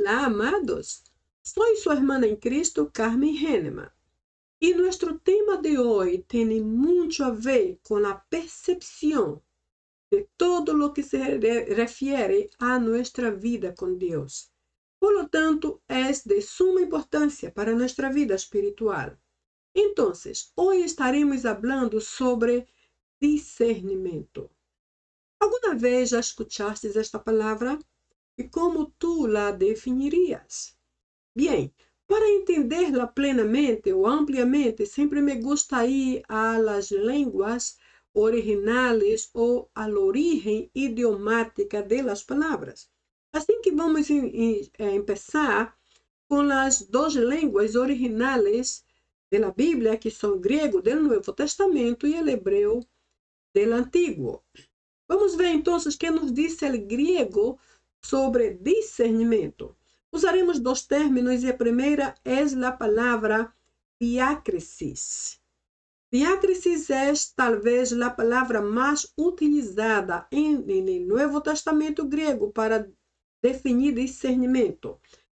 Hola, amados. Soy su hermana en Cristo, Carmen Henneman. Y nuestro tema de hoy tiene mucho a ver con la percepción de todo lo que se refiere a nuestra vida con Dios. Por lo tanto, es de suma importancia para nuestra vida espiritual. Entonces, hoy estaremos hablando sobre discernimento. ¿Alguna vez já escuchaste esta palavra? E como tu la definirías? Bien, para entenderla plenamente ou ampliamente, sempre me gusta ir a las lenguas originales ou a la origem idiomática de las palavras. Assim que vamos começar com as duas línguas originais da Bíblia, que são o grego do Novo Testamento e o hebreu do Antigo. Vamos ver então o que nos diz o grego sobre discernimento. Usaremos dois términos e a primeira é a palavra diácrisis. Diácrisis é talvez a palavra mais utilizada no Novo Testamento grego para definir discernimento.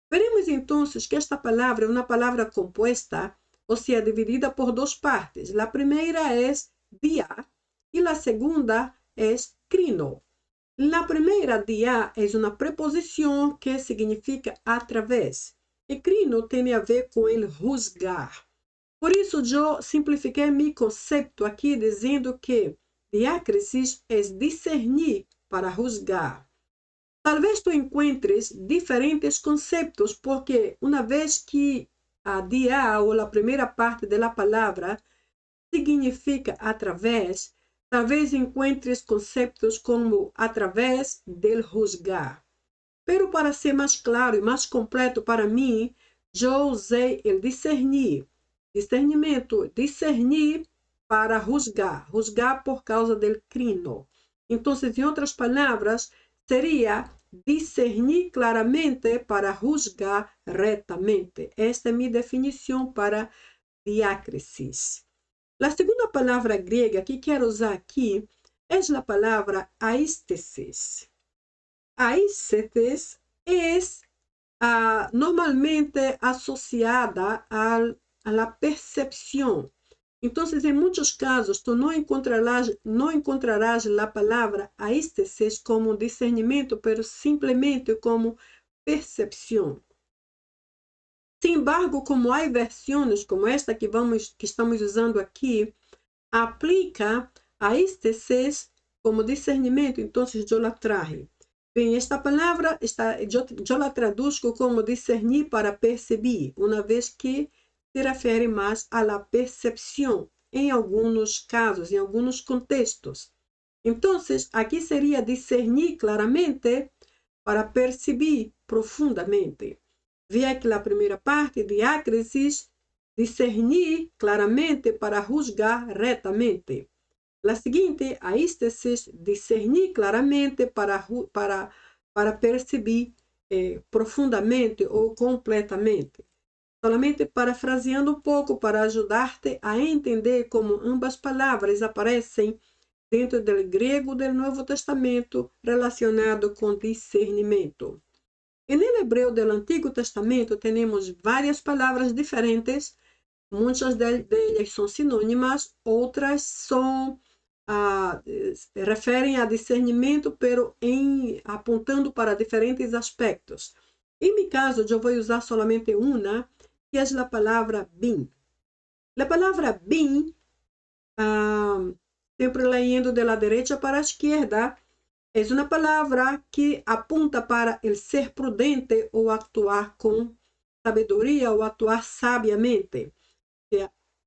Veremos então que esta palavra é uma palavra composta, ou seja, dividida por duas partes. A primeira é dia e a segunda é crino. La primeira, dia, é uma preposição que significa através. E crino tem a ver com el juzgar. Por isso, eu simplifiquei meu conceito aqui dizendo que diácrisis é discernir para juzgar. Talvez tu encontres diferentes conceitos, porque uma vez que a dia ou a primeira parte da palavra significa através, talvez encontres conceitos como através del juzgar. Pero para ser mais claro e mais completo para mim, eu usei o discernir. Discernimento, discernir para juzgar. Juzgar por causa del crino. Então, em outras palavras, seria discernir claramente para juzgar retamente. Esta é minha definição para diácrisis. A segunda palavra grega que quero usar aqui é a palavra aistesis. Aistesis é normalmente associada a la percepção. Então, em muitos casos, tu não encontrarás a palavra aistesis como discernimento, mas simplesmente como percepção. Sin embargo, como há versões como esta que estamos usando aqui, aplica aistesis como discernimento, então eu la traje. Bem, esta palavra eu la traduzco como discernir para perceber, uma vez que se refere mais à la percepção, em alguns casos, em alguns contextos. Então, aqui seria discernir claramente para perceber profundamente. Vê que a primeira parte, diácrisis, discernir claramente para juzgar retamente. A seguinte, aistesis, discernir claramente para perceber profundamente ou completamente. Solamente parafraseando um pouco para ajudar-te a entender como ambas palavras aparecem dentro do grego do Novo Testamento relacionado com discernimento. E no hebreu do Antigo Testamento temos várias palavras diferentes, muitas delas são sinônimas, outras referem a discernimento, pero apontando para diferentes aspectos. Em meu caso, eu vou usar somente uma, que é a palavra bin. A palavra bin, sempre lendo de la derecha para a esquerda, é uma palavra que apunta para el ser prudente ou actuar com sabedoria ou actuar sabiamente.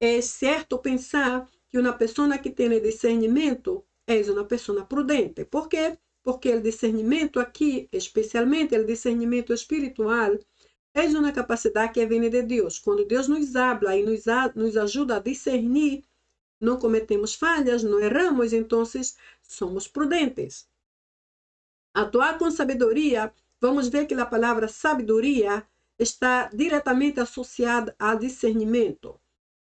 É certo pensar que uma pessoa que tem discernimento é uma pessoa prudente. Por quê? Porque o discernimento aqui, especialmente o discernimento espiritual, é uma capacidade que vem de Deus. Quando Deus nos habla e nos ajuda a discernir, não cometemos falhas, não erramos, então somos prudentes. Atuar com sabedoria, vamos ver que a palavra sabedoria está diretamente associada a discernimento.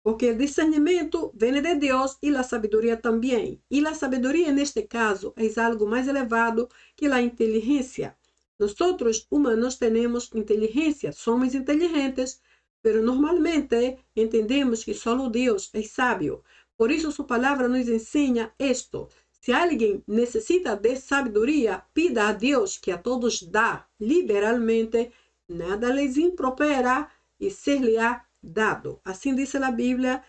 Porque o discernimento vem de Deus e a sabedoria também. E a sabedoria, neste caso, é algo mais elevado que a inteligência. Nosotros, humanos, tenemos inteligencia, somos inteligentes, pero normalmente entendemos que solo Dios es sabio. Por eso su palabra nos enseña esto. Si alguien necesita de sabiduría, pida a Dios, que a todos da liberalmente, nada les impropera y se le ha dado. Así dice la Biblia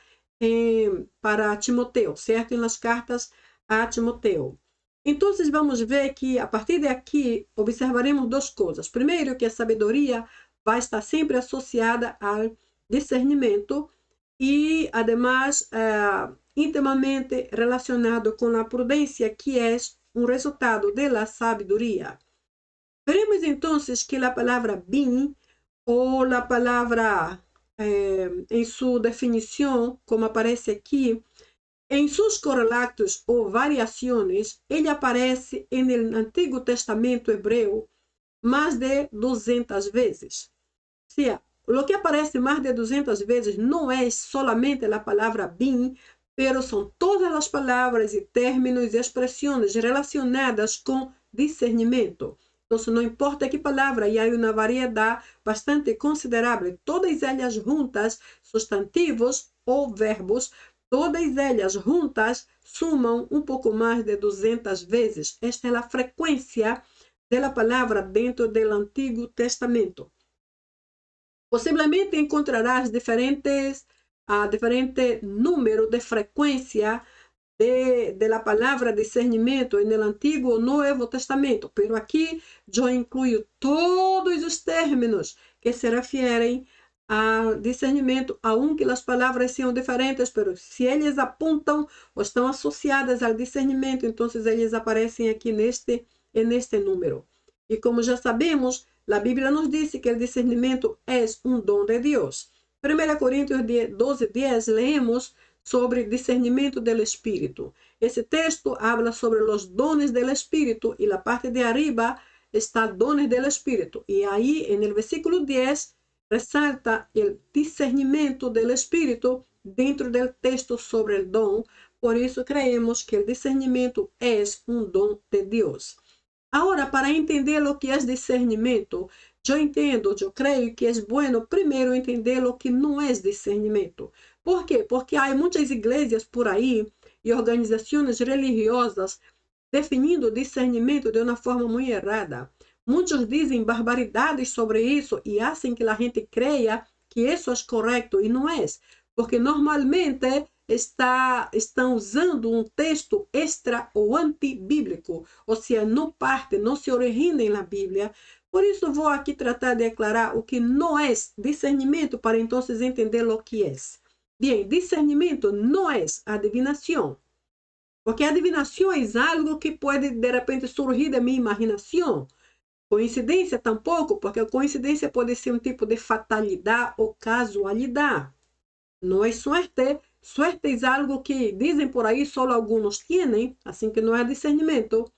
para Timoteo, ¿cierto? En las cartas a Timoteo. Entonces vamos ver que a partir de aqui observaremos duas coisas. Primeiro, que a sabedoria vai estar sempre associada ao discernimento e, además, intimamente relacionado com a prudência, que é um resultado da sabedoria. Veremos então que a palavra bin, ou a palavra em sua definição, como aparece aqui, em seus correlatos ou variações, ele aparece no Antigo Testamento hebreu mais de 200 vezes. O sea, o que aparece mais de 200 vezes não é solamente a palavra bin, pero são todas as palavras e términos e expressões relacionadas com discernimento. Então, não importa que palavra, e há uma variedade bastante considerável, todas elas juntas, substantivos ou verbos, todas elas juntas sumam um pouco mais de 200 vezes. Esta é a frequência da palavra dentro do Antigo Testamento. Possivelmente encontrarás diferente número de frequência de la palavra discernimento no Antigo ou Novo Testamento. Pero aqui eu incluo todos os términos que se referem a discernimento, aunque as palavras sejam diferentes, pero se eles apontam ou estão associadas ao discernimento, então eles aparecem aqui neste número. E como já sabemos, a Bíblia nos diz que o discernimento é um dom de Deus. 1 Coríntios 12:10, leemos sobre discernimento do Espírito. Esse texto habla sobre os dones do Espírito e a parte de arriba está dones do Espírito. E aí, no versículo 10, resalta o discernimento do Espírito dentro do texto sobre o dom. Por isso, creemos que o discernimento é um dom de Deus. Agora, para entender o que é discernimento, eu creio que é bueno primeiro entender o que não é discernimento. Por quê? Porque há muitas igrejas por aí e organizações religiosas definindo discernimento de uma forma muito errada. Muitos dizem barbaridades sobre isso e fazem que a gente creia que isso é correto e não é. Porque normalmente estão usando um texto extra ou antibíblico, ou seja, não se origina na Bíblia. Por isso vou aqui tratar de aclarar o que não é discernimento para então entender o que é. Bem, discernimento não é adivinação. Porque adivinação é algo que pode de repente surgir da minha imaginação. Coincidência tampouco, porque a coincidência pode ser um tipo de fatalidade ou casualidade. Não é suerte. Suerte é algo que dizem por aí só alguns têm, assim que não é discernimento.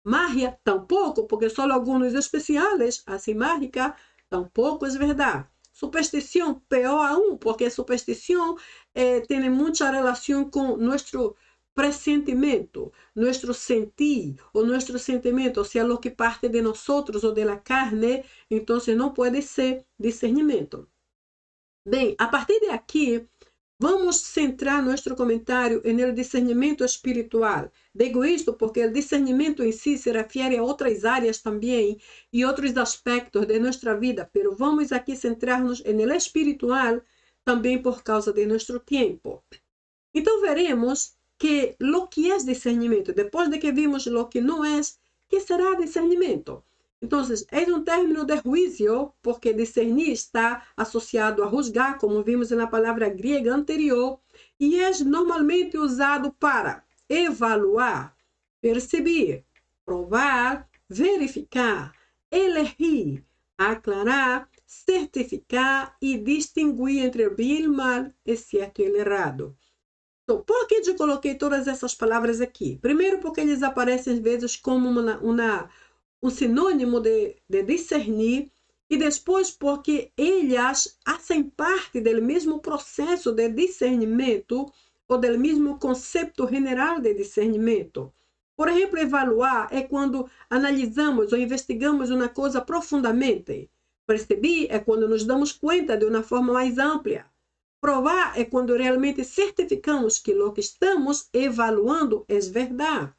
Magia tampouco, porque só alguns especiais hacen mágica, tampouco é verdade. Superstição, pior aún, porque superstição tem muita relação com nosso pressentimento, nosso sentir, ou nosso sentimento, ou seja, o que parte de nós ou de la carne, então não pode ser discernimento. Bem, a partir de aqui, vamos centrar nosso comentário no discernimento espiritual. Digo isto porque o discernimento em si se refere a outras áreas também e outros aspectos de nossa vida, pero vamos aqui centrar-nos no espiritual também por causa de nosso tempo. Então veremos que o que é discernimento, depois de que vimos o que não é, que será discernimento? Então, é um término de juízo, porque discernir está associado a juzgar, como vimos na palavra grega anterior, e é normalmente usado para evaluar, perceber, provar, verificar, elegir, aclarar, certificar e distinguir entre o bem e o mal, o certo e o errado. Então, por que eu coloquei todas essas palavras aqui? Primeiro, porque eles aparecem às vezes como um sinônimo de discernir, e depois porque elas fazem parte do mesmo processo de discernimento ou do mesmo conceito general de discernimento. Por exemplo, evaluar é quando analisamos ou investigamos uma coisa profundamente. Perceber é quando nos damos conta de uma forma mais ampla. Provar é quando realmente certificamos que o que estamos evaluando é verdade.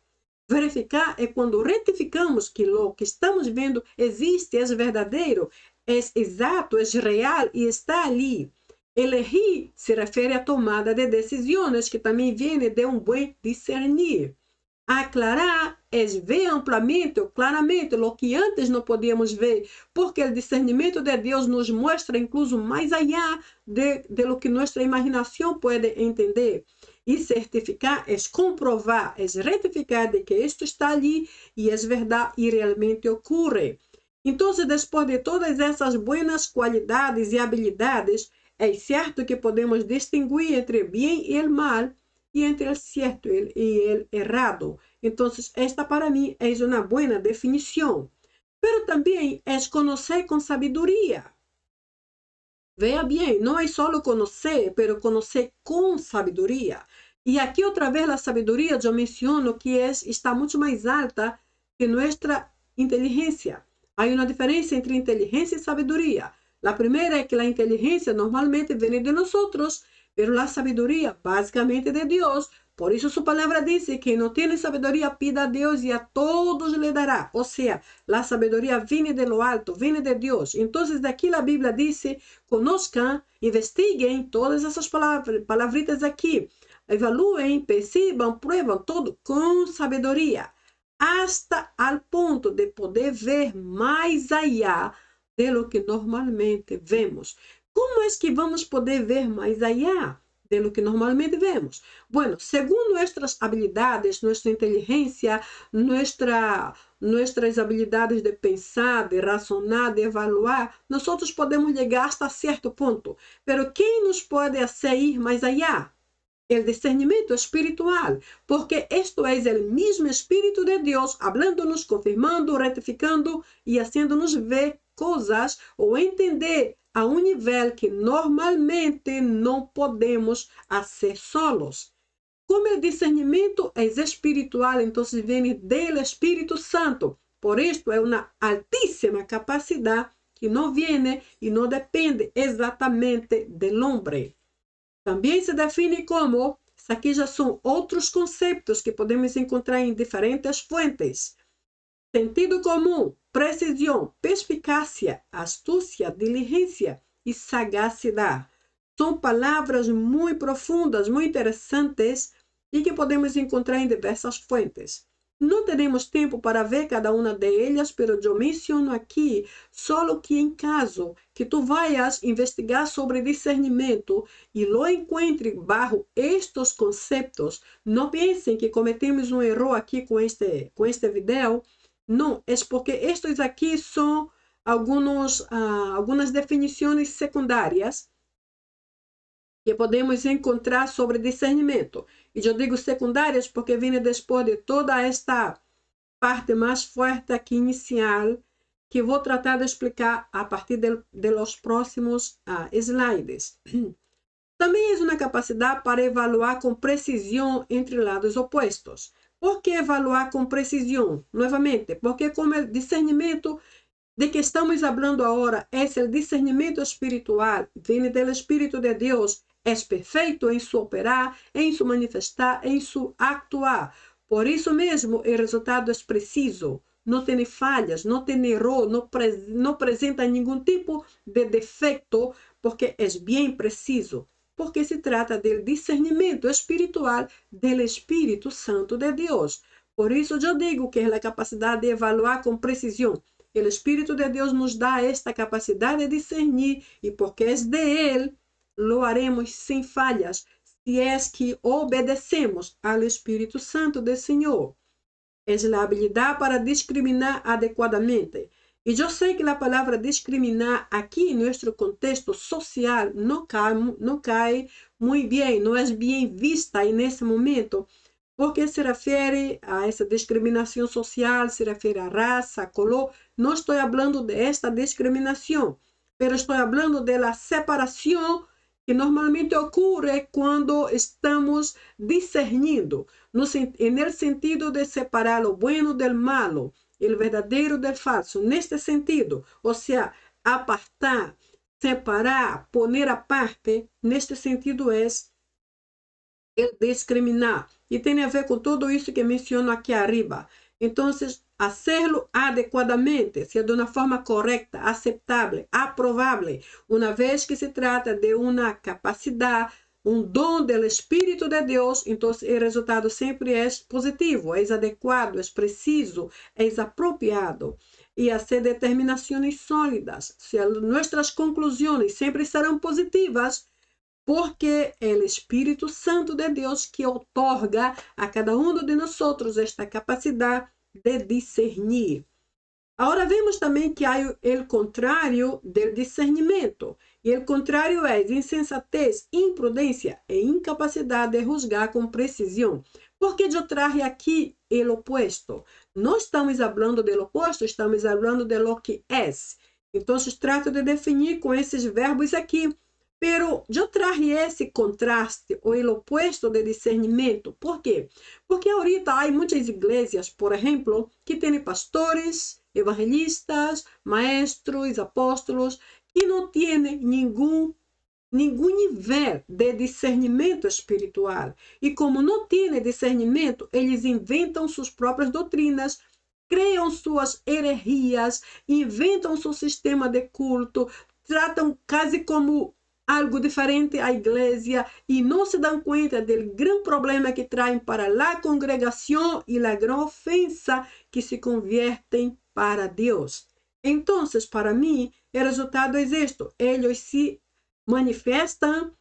Verificar é quando retificamos que o que estamos vendo existe, é verdadeiro, é exato, é real e está ali. Elegir se refere à tomada de decisões, que também vem de um bom discernir. Aclarar é ver amplamente ou claramente o que antes não podíamos ver, porque o discernimento de Deus nos mostra incluso mais allá de lo que nossa imaginação pode entender. E certificar é comprovar, é retificar de que isto está ali e é verdade e realmente ocorre. Então, depois de todas essas boas qualidades e habilidades, é certo que podemos distinguir entre o bem e o mal, e entre o certo e o errado. Então, esta para mim é uma boa definição. Pero também é conhecer com sabedoria. Veja bem, não é só conhecer, pero conhecer com sabedoria. E aqui outra vez a sabedoria eu menciono que está muito mais alta que nossa inteligência. Há uma diferença entre inteligência e sabedoria. A primeira é que a inteligência normalmente vem de nós, pero a sabedoria basicamente de Deus. Por isso sua palavra diz que quem não tem sabedoria pida a Deus e a todos lhe dará. Ou seja, a sabedoria vem de lo alto, vem de Deus. Então, daqui a Bíblia diz, conozcam, investiguem todas essas palavritas aqui. Evaluem, percebam, pruebam tudo com sabedoria. Hasta ao ponto de poder ver mais allá de lo que normalmente vemos. Como é que vamos poder ver mais allá de lo que normalmente vemos? Bueno, segundo nuestras habilidades, nuestra inteligência, nuestras habilidades de pensar, de razonar, de evaluar, nós podemos chegar hasta certo ponto. Pero quem nos pode fazer ir mais allá? El discernimento espiritual, porque esto es el mismo Espíritu de Dios hablándonos, confirmando, retificando y haciéndonos ver cosas ou entender a um nível que normalmente não podemos fazer solos. Como o discernimento é espiritual, então vem do Espírito Santo. Por isto é uma altíssima capacidade que não vem e não depende exatamente do homem. Também se define como, aqui já são outros conceitos que podemos encontrar em diferentes fontes. Sentido comum, precisão, perspicácia, astúcia, diligência e sagacidade. São palavras muito profundas, muito interessantes e que podemos encontrar em diversas fontes. Não teremos tempo para ver cada uma delas, pero eu menciono aqui só que em caso que tu vayas investigar sobre discernimento e lo encontre bajo estes conceitos, não pensem que cometemos um erro aqui com este vídeo. Não, é porque estes aqui são algumas definições secundárias que podemos encontrar sobre discernimento. E eu digo secundárias porque vem depois de toda esta parte mais forte aqui inicial, que vou tratar de explicar a partir de los próximos slides. Também é uma capacidade para evaluar com precisão entre lados opostos. Por que evaluar com precisão? Novamente, porque como o discernimento de que estamos falando agora é o discernimento espiritual, vem do Espírito de Deus, é perfeito em seu operar, em seu manifestar, em seu actuar. Por isso mesmo, o resultado é preciso. Não tem falhas, não tem erro, não apresenta nenhum tipo de defeito, porque é bem preciso. Porque se trata do discernimento espiritual do Espírito Santo de Deus. Por isso eu digo que é a capacidade de evaluar com precisão. O Espírito de Deus nos dá esta capacidade de discernir, e porque é de Ele, lo haremos sem falhas, se é que obedecemos ao Espírito Santo do Senhor. É a habilidade para discriminar adequadamente. E eu sei que a palavra discriminar aqui em nosso contexto social não cai muito bem, não é bem vista nesse momento, porque se refere a essa discriminação social, se refere a raça, color. Não estou falando de esta discriminação, mas estou falando da separação que normalmente ocorre quando estamos discernindo, no sentido de separar o bueno del malo, o verdadeiro del falso, neste sentido, ou seja, apartar, separar, poner aparte, neste sentido é el discriminar. E tem a ver com tudo isso que menciono aqui arriba. Então, hacerlo adequadamente, de uma forma correta, aceitável, aprovável, uma vez que se trata de uma capacidade, dom do Espírito de Deus, então o resultado sempre é positivo, é adequado, é preciso, é apropriado. E hacer determinações sólidas. Nossas conclusões sempre serão positivas, porque é o Espírito Santo de Deus que otorga a cada um de nós esta capacidade de discernir. Agora vemos também que há o contrário do discernimento. E o contrário é insensatez, imprudência e incapacidade de juzgar com precisão. Porque eu trago aqui o opuesto. Não estamos falando do oposto, estamos falando de lo que é. Então, trato de definir com esses verbos aqui. Pero eu trago esse contraste, ou o opuesto de discernimento. Por quê? Porque ahorita há muitas igrejas, por exemplo, que têm pastores, evangelistas, maestros, apóstolos, que não têm nenhum nível de discernimento espiritual. E como não têm discernimento, eles inventam suas próprias doutrinas, criam suas heresias, inventam seu sistema de culto, tratam quase como algo diferente à igreja e não se dão conta do grande problema que traem para a congregação e a grande ofensa que se conviertem para Deus. Então, para mim, o resultado é isto. Eles se manifestam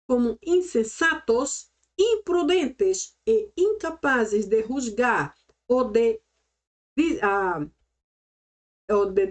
como insensatos, imprudentes e incapazes de juzgar ou de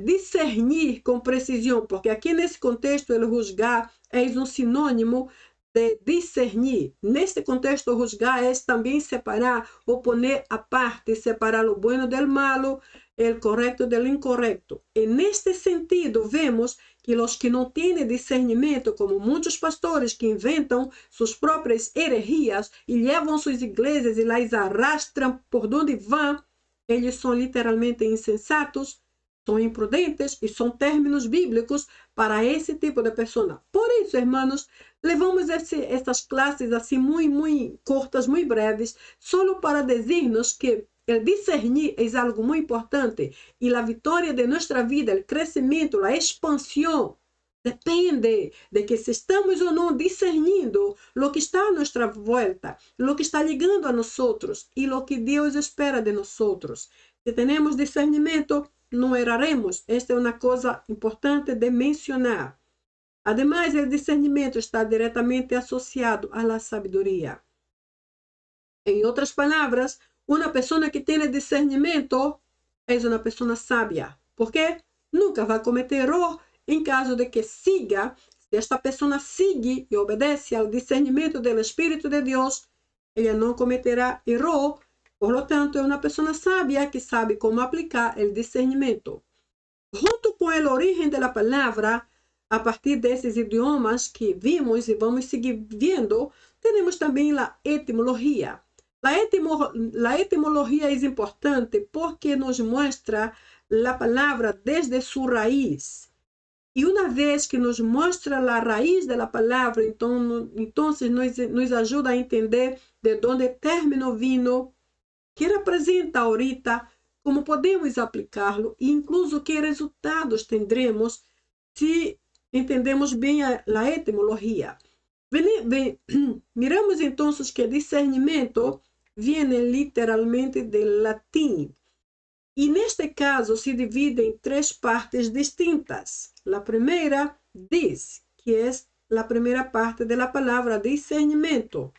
discernir com precisão, porque aqui nesse contexto, ele juzgar é um sinônimo de discernir. Neste contexto, juzgar é também separar ou poner a parte, separar o bueno del malo, o correto do incorreto. E neste sentido, vemos que os que não têm discernimento, como muitos pastores que inventam suas próprias heresias e levam suas igrejas e las arrastram por onde vão, eles são literalmente insensatos, são imprudentes e são términos bíblicos para esse tipo de pessoa. Por isso, irmãos, levamos estas classes assim muito curtas, muito breves, só para dizer-nos que o discernir é algo muito importante e a vitória de nossa vida, o crescimento, a expansão, depende de que se estamos ou não discernindo o que está à nossa volta, o que está ligando a nós e o que Deus espera de nós. Se temos discernimento, não erraremos. Esta é uma coisa importante de mencionar. Ademais, o discernimento está diretamente associado à sabedoria. Em outras palavras, uma pessoa que tem discernimento é uma pessoa sábia. Por quê? Nunca vai cometer erro em caso de que siga. Se esta pessoa sigue e obedece ao discernimento do Espírito de Deus, ela não cometerá erro. Por lo tanto, é uma pessoa sábia que sabe como aplicar o discernimento. Junto com a origem da palavra, a partir desses idiomas que vimos e vamos seguir vendo, temos também a etimologia. A etimologia é importante porque nos mostra a palavra desde sua raiz. E uma vez que nos mostra a raiz da palavra, então nos ajuda a entender de onde o término vino, que representa ahorita, como podemos aplicá-lo e incluso que resultados teremos se entendemos bem a etimologia. Miramos então que discernimento vem literalmente do latim. E neste caso se divide em três partes distintas. A primeira, dis, que é a primeira parte da palavra discernimento.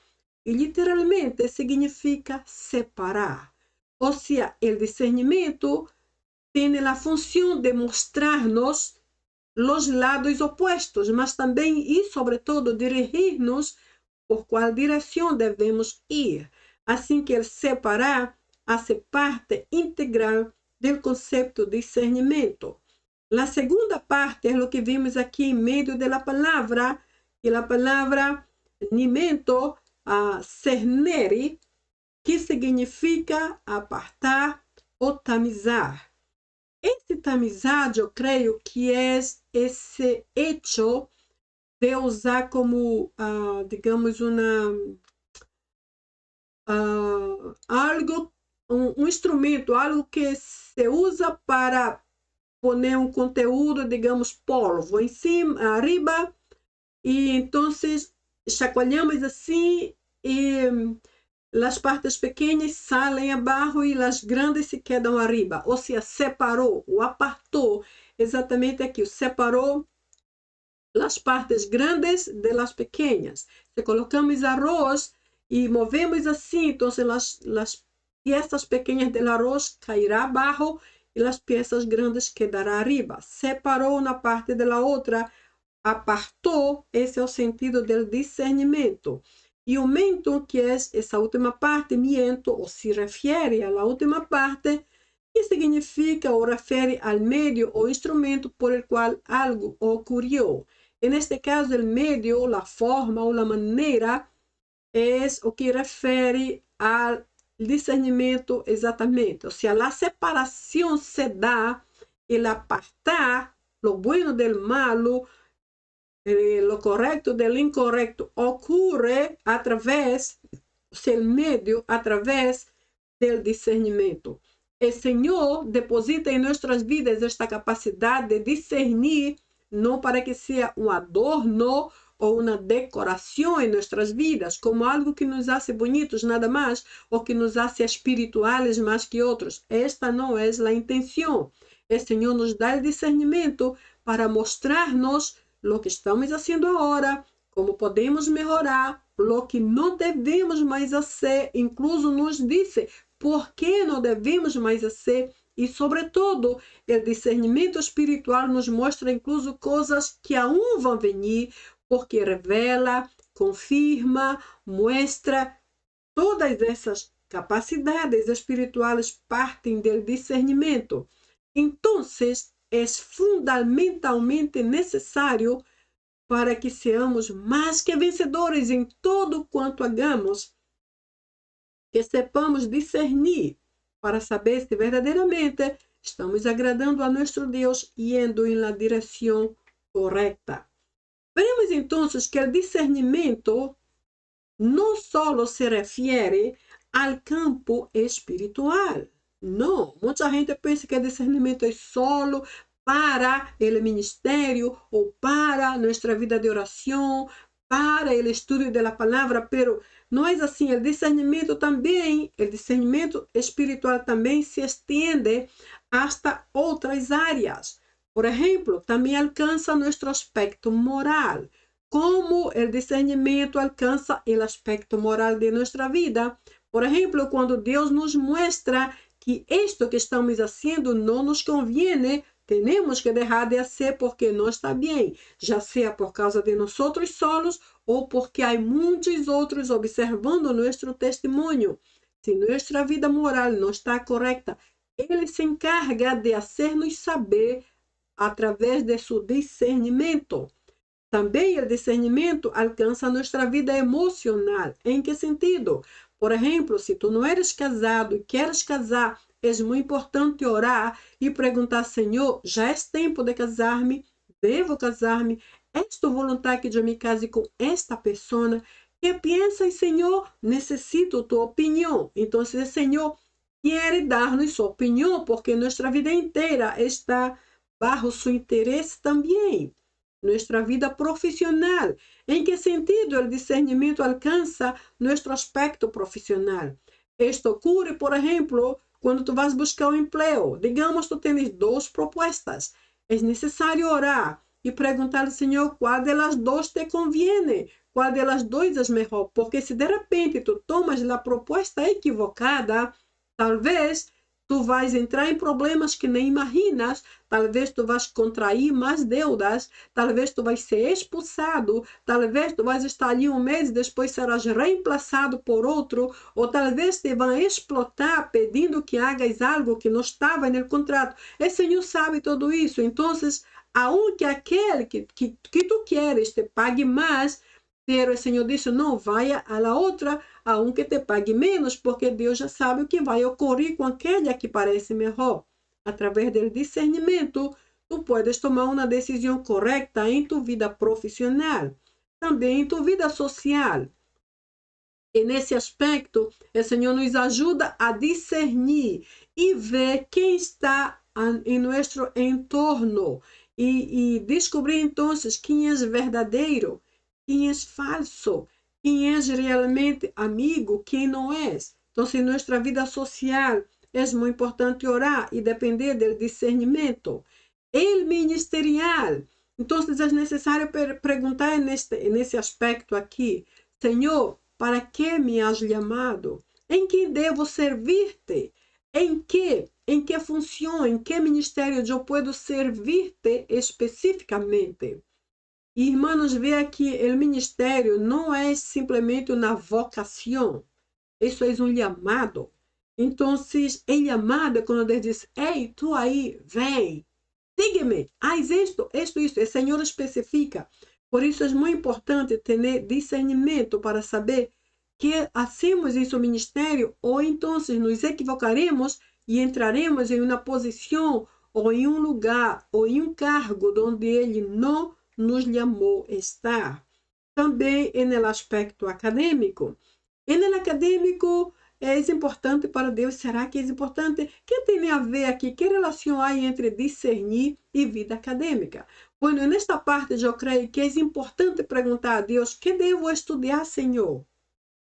E literalmente significa separar. Ou seja, o discernimento tem a função de mostrar-nos os lados opostos, mas também e sobretudo dirigir-nos por qual direção devemos ir. Assim que el separar hace parte integral do conceito de discernimento. A segunda parte é o que vimos aqui em meio da palavra, y la palabra nimento, cernere, que significa apartar ou tamizar. Esse tamizar, eu creio que é esse hecho de usar como, digamos, algo, um instrumento, algo que se usa para poner um conteúdo, digamos, polvo em cima, arriba, e então chacoalhamos assim e as partes pequenas saem abaixo e as grandes se quedam arriba. Ou seja, separou, ou apartou, exatamente aqui, separou as partes grandes de las pequenas. Se colocamos arroz e movemos assim, então as peças pequenas do arroz cairão abaixo e as peças grandes quedarão arriba. Separou uma parte da outra, apartou, esse é o sentido do discernimento. E o mento, que é essa última parte, miento, ou se refere à última parte, que significa ou refere ao meio ou instrumento por el qual algo ocorreu. Neste caso, o meio, a forma ou a maneira é o que refere ao discernimento exatamente. Ou seja, a separação se dá, el apartar lo bueno del malo, lo correcto del incorrecto, ocurre através, seu meio, através do discernimento. O Senhor deposita em nossas vidas esta capacidade de discernir, não para que seja um adorno ou uma decoração em nossas vidas, como algo que nos hace bonitos nada mais, ou que nos hace espirituais mais que outros. Esta não é a intenção. O Senhor nos dá o discernimento para mostrar-nos o que estamos fazendo agora, como podemos melhorar, o que não devemos mais fazer, incluso nos disse por que não devemos mais fazer, e sobretudo, o discernimento espiritual nos mostra incluso coisas que aún vão vir, porque revela, confirma, mostra, todas essas capacidades espirituais partem do discernimento. Então, é fundamentalmente necessário para que seamos mais que vencedores em tudo quanto hagamos, que sepamos discernir para saber se verdadeiramente estamos agradando a nosso Deus e indo na direção correta. Veremos então que o discernimento não só se refere ao campo espiritual. Não, muita gente pensa que o discernimento é solo para o ministério ou para nossa vida de oração, para o estudo da palavra, pero não é assim. O discernimento também, o discernimento espiritual também se estende hasta outras áreas. Por exemplo, também alcança nosso aspecto moral. Como o discernimento alcança o aspecto moral de nossa vida. Por exemplo, quando Deus nos mostra que isto que estamos fazendo não nos conviene, temos que deixar de fazer porque não está bem, já seja por causa de nós solos ou porque há muitos outros observando nosso testemunho. Se nossa vida moral não está correta, Ele se encarga de fazer-nos saber através de seu discernimento. Também o discernimento alcança nossa vida emocional. Em que sentido? Por exemplo, se tu não eres casado e queres casar, é muito importante orar e perguntar, Senhor, já é tempo de casar-me? Devo casar-me? É tua vontade que eu me case com esta pessoa? Que piensas, Senhor? Necessito tua opinião. Então, o Senhor quer dar-nos sua opinião, porque nossa vida inteira está bajo seu interesse também. Nossa vida profissional. Em que sentido o discernimento alcança nosso aspecto profissional? Isto ocorre, por exemplo, quando tu vas buscar um emprego. Digamos, tu tens duas propostas. É necessário orar e perguntar ao Senhor qual delas duas te conviene, qual delas duas é melhor. Porque se de repente tu tomas a proposta equivocada, talvez tu vais entrar em problemas que nem imaginas, talvez tu vais contrair mais deudas, talvez tu vais ser expulsado, talvez tu vais estar ali um mês e depois serás reemplaçado por outro, ou talvez te vão explotar pedindo que hagas algo que não estava no contrato. O Senhor sabe tudo isso, então aunque aquele que tú quieres te pague más, pero el Señor dice, no, vaya a la otra, aunque te pague menos, porque Deus já sabe o que vai ocorrer com aquela que parece melhor. Através do discernimento, tu puedes tomar uma decisão correta em tu vida profissional, também em tu vida social. E nesse aspecto, o Senhor nos ajuda a discernir e ver quem está em nosso entorno e descobrir então quem é verdadeiro, quem é falso, quem é realmente amigo, quem não é. Então, em nossa vida social, é muito importante orar e depender do discernimento. El ministerial. Então, é necessário perguntar nesse aspecto aqui, Senhor, para que me has chamado? Em que devo servir-te? Em que função, em que ministério eu posso servir-te especificamente? E, irmãos, vê aqui, o ministério não é simplesmente uma vocação, isso é um chamado. Então, o chamado é quando Deus diz, ei, tu aí, vem, sigue-me, haz isto, o Senhor especifica. Por isso é muito importante ter discernimento para saber que hacemos em seu ministério ou então nos equivocaremos e entraremos em uma posição ou em um lugar ou em um cargo onde Ele não nos chamou a estar. Também no aspecto acadêmico. E no acadêmico é importante para Deus. Será que é importante? O que tem a ver aqui? Que relação há entre discernir e vida acadêmica? Bueno, nesta parte eu creio que é importante perguntar a Deus: que devo estudar, Senhor?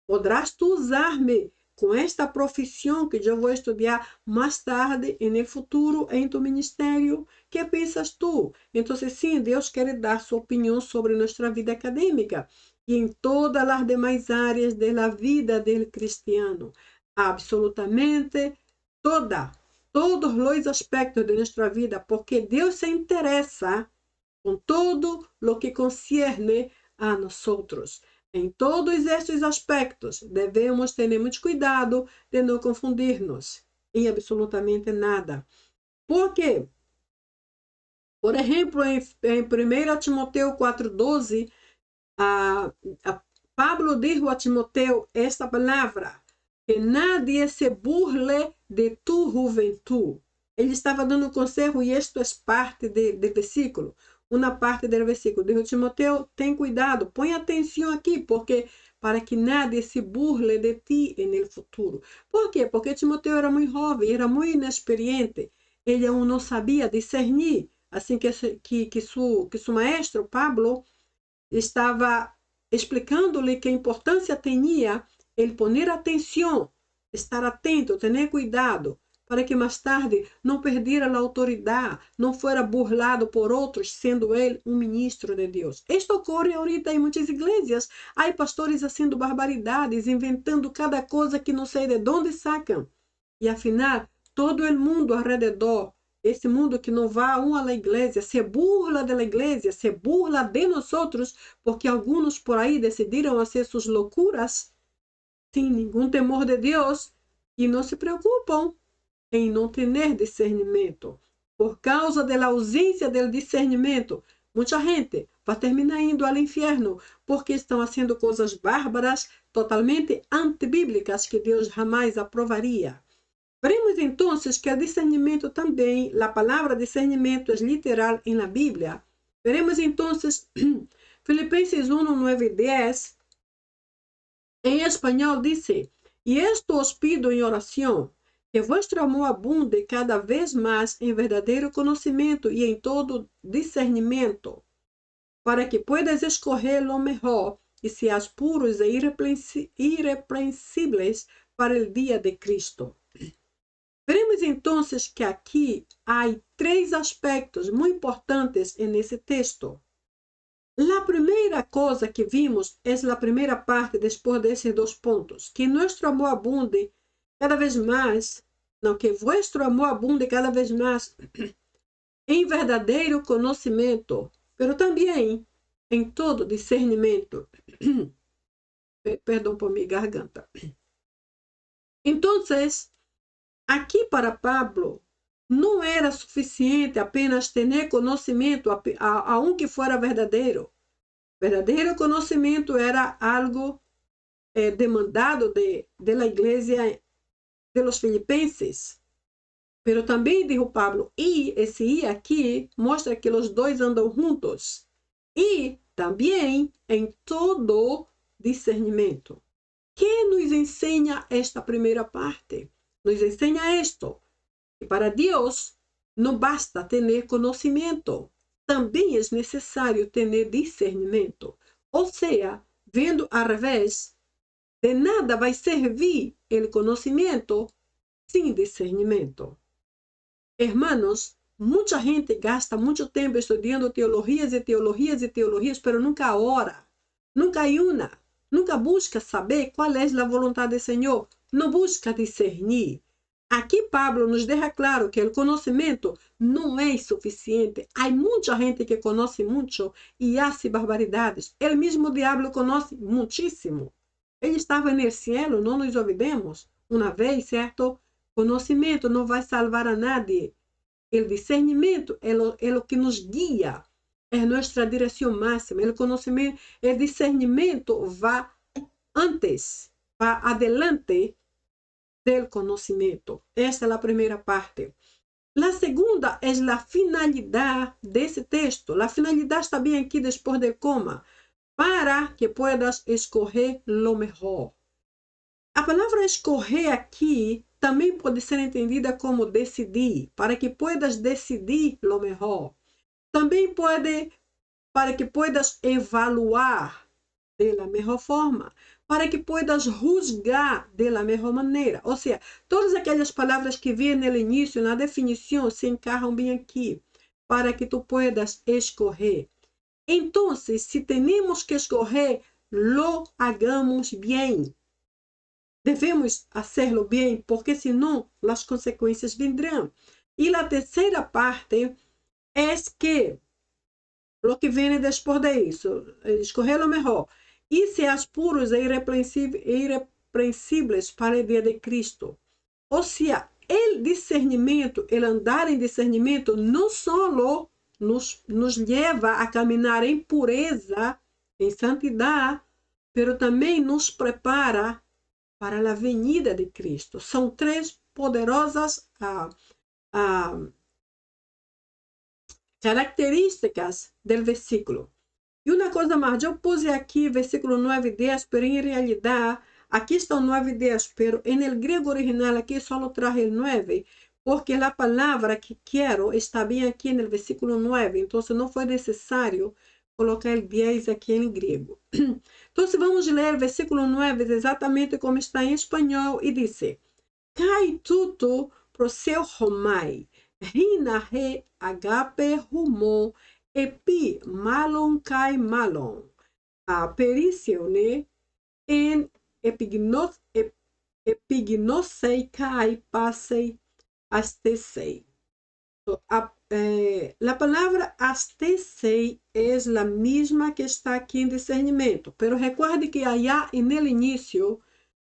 Podrás tu usar-me com esta profissão que eu vou estudar mais tarde, no futuro, em tu ministério? Que pensas tu? Então, sim, Deus quer dar sua opinião sobre nossa vida acadêmica e em todas as demais áreas da vida do cristiano. Absolutamente todos os aspectos de nossa vida, porque Deus se interessa com todo o que concierne a nós. Em todos estes aspectos, devemos ter muito cuidado de não confundir-nos em absolutamente nada. Por quê? Por exemplo, em 1 Timoteo 4,12, Pablo dijo a Timoteo esta palavra, que nadie se burle de tu juventud. Ele estava dando um conselho e isto é parte do versículo. Uma parte do versículo. Dijo Timoteo, tem cuidado, põe atenção aqui, porque para que nadie se burle de ti no futuro. Por quê? Porque Timoteo era muito jovem, era muito inexperiente. Ele aún não sabia discernir. Assim que seu maestro, Pablo, estava explicando-lhe que importância tinha ele poner atenção, estar atento, ter cuidado, para que mais tarde não perdera a autoridade, não fora burlado por outros, sendo ele um ministro de Deus. Isto ocorre ahorita em muitas igrejas. Há pastores fazendo barbaridades, inventando cada coisa que não sei de onde sacam. E afinal, todo o mundo ao redor, esse mundo que não vai à igreja, se burla da igreja, se burla de nós, porque alguns por aí decidiram fazer suas loucuras sem nenhum temor de Deus e não se preocupam em não ter discernimento. Por causa da ausência do discernimento, muita gente vai terminar indo ao inferno porque estão fazendo coisas bárbaras, totalmente antibíblicas, que Deus jamais aprovaria. Veremos então que o discernimento também, a palavra discernimento é literal na Bíblia. Veremos então Filipenses 1, 9 e 10. Em espanhol dice, e esto os pido em oração, que vuestro amor abunde cada vez mais em verdadeiro conhecimento e em todo discernimento, para que puedas escolher lo melhor e seas puros e irrepreensíveis para o dia de Cristo. Veremos então que aqui há 3 aspectos muito importantes nesse texto. A primeira coisa que vimos é a primeira parte depois desses 2 pontos, que nosso amor abunde cada vez mais, não, que vuestro amor abunde cada vez mais em verdadeiro conhecimento, pero também em todo discernimento. Perdão por minha garganta. Então, aqui para Pablo, não era suficiente apenas ter conhecimento, aunque fuera verdadeiro. Verdadeiro conhecimento era algo demandado de la igreja de los filipenses. Pero também, dijo Pablo, e esse "e" aqui mostra que os dois andam juntos. E também em todo discernimento. Que nos ensina esta primeira parte? Nos ensina esto, que para Deus não basta ter conhecimento, também é necessário ter discernimento. Ou seja, vendo ao revés, de nada vai servir o conhecimento sem discernimento. Hermanos, muita gente gasta muito tempo estudando teologias e teologias e teologias, pero nunca ora, nunca ayuna, nunca busca saber qual é a vontade do Senhor, não busca discernir. Aqui Pablo nos deixa claro que o conhecimento não é suficiente. Há muita gente que conhece muito e faz barbaridades. O mesmo diabo conhece muitíssimo. Ele estava no céu, não nos olvidemos. Uma vez, certo? Conhecimento não vai salvar a nadie. O discernimento é o que nos guia, é nossa direção máxima. O conhecimento, o discernimento vai antes, vai adelante del conhecimento. Essa é a primeira parte. A segunda é a finalidade desse texto. A finalidade está bem aqui depois do coma. Para que puedas escolher lo mejor. A palavra escolher aqui também pode ser entendida como decidir, para que puedas decidir lo mejor. Também pode, para que puedas evaluar de la mejor forma, para que puedas juzgar de la mejor maneira. Ou seja, todas aquelas palavras que vêm no início, na definição, se encaixam bem aqui, para que tu puedas escolher. Então, se temos que escolher, lo hagamos bem. Devemos hacerlo bem, porque senão as consequências vendrão. E a terceira parte é que o que vem depois de isso, escolher o melhor. E seas puros e irrepreensíveis para o dia de Cristo. Ou seja, o discernimento, o andar em discernimento, não só nos leva a caminhar em pureza, em santidade, pero também nos prepara para a venida de Cristo. São três poderosas características do versículo. E uma coisa mais, eu pus aqui versículo 9 e 10, pero em realidade, aqui estão 9 e 10, pero no grego original aqui só traje o 9, porque a palavra que quero está bem aqui no versículo 9, então não foi necessário colocar o 10 aqui em grego. Então, vamos ler o versículo 9 exatamente como está em espanhol e diz: Cai tudo pro seu romai, rina re agape humon, epi malon kai malon. A pericione en epignosei kai passei astesei. La palavra astesei é a mesma que está aqui em discernimento, pero recuerde que allá no início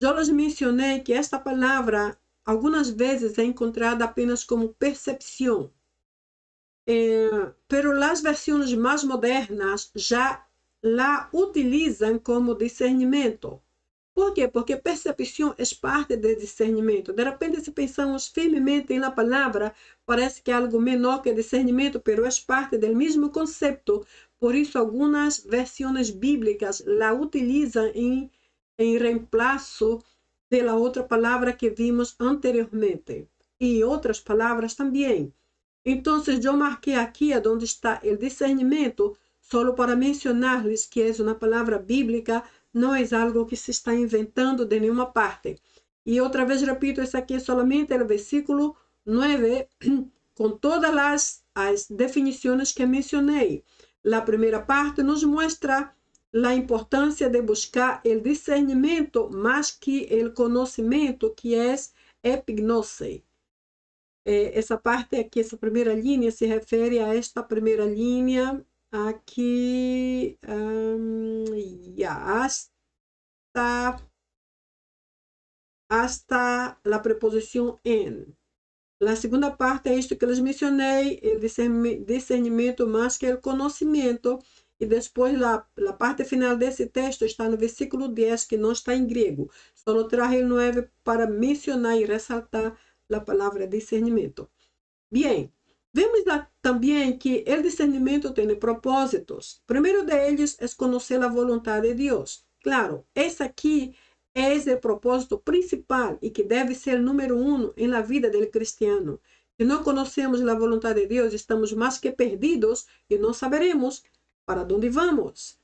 eu les mencionei que esta palavra algumas vezes é encontrada apenas como percepção. Pero as versões mais modernas já la utilizam como discernimento. Por quê? Porque percepção é parte do discernimento. De repente, se pensamos firmemente na palavra, parece que é algo menor que discernimento, pero é parte do mesmo conceito. Por isso, algumas versões bíblicas la utilizam em reemplazo de la outra palavra que vimos anteriormente. E outras palavras também. Então, eu marquei aqui onde está o discernimento, só para mencionar-lhes que é uma palavra bíblica, não é algo que se está inventando de nenhuma parte. E outra vez repito, isso aqui é somente o versículo 9, com todas as definições que mencionei. A primeira parte nos mostra a importância de buscar o discernimento mais que o conhecimento, que é epignosei. Essa parte aqui, essa primeira linha, se refere a esta primeira linha aqui, hasta la preposición en. A segunda parte é isto que eu les mencionei, o discernimento mais que o conhecimento. E depois, a parte final desse texto está no versículo 10, que não está em grego. Só traje o 9 para mencionar e ressaltar a palavra discernimento. Bem, vemos também que o discernimento tem propósitos. O primeiro deles é conhecer a vontade de Deus. Claro, esse aqui é o propósito principal e que deve ser número 1 na vida do cristiano. Se não conhecemos a vontade de Deus, estamos mais que perdidos e não saberemos para onde vamos.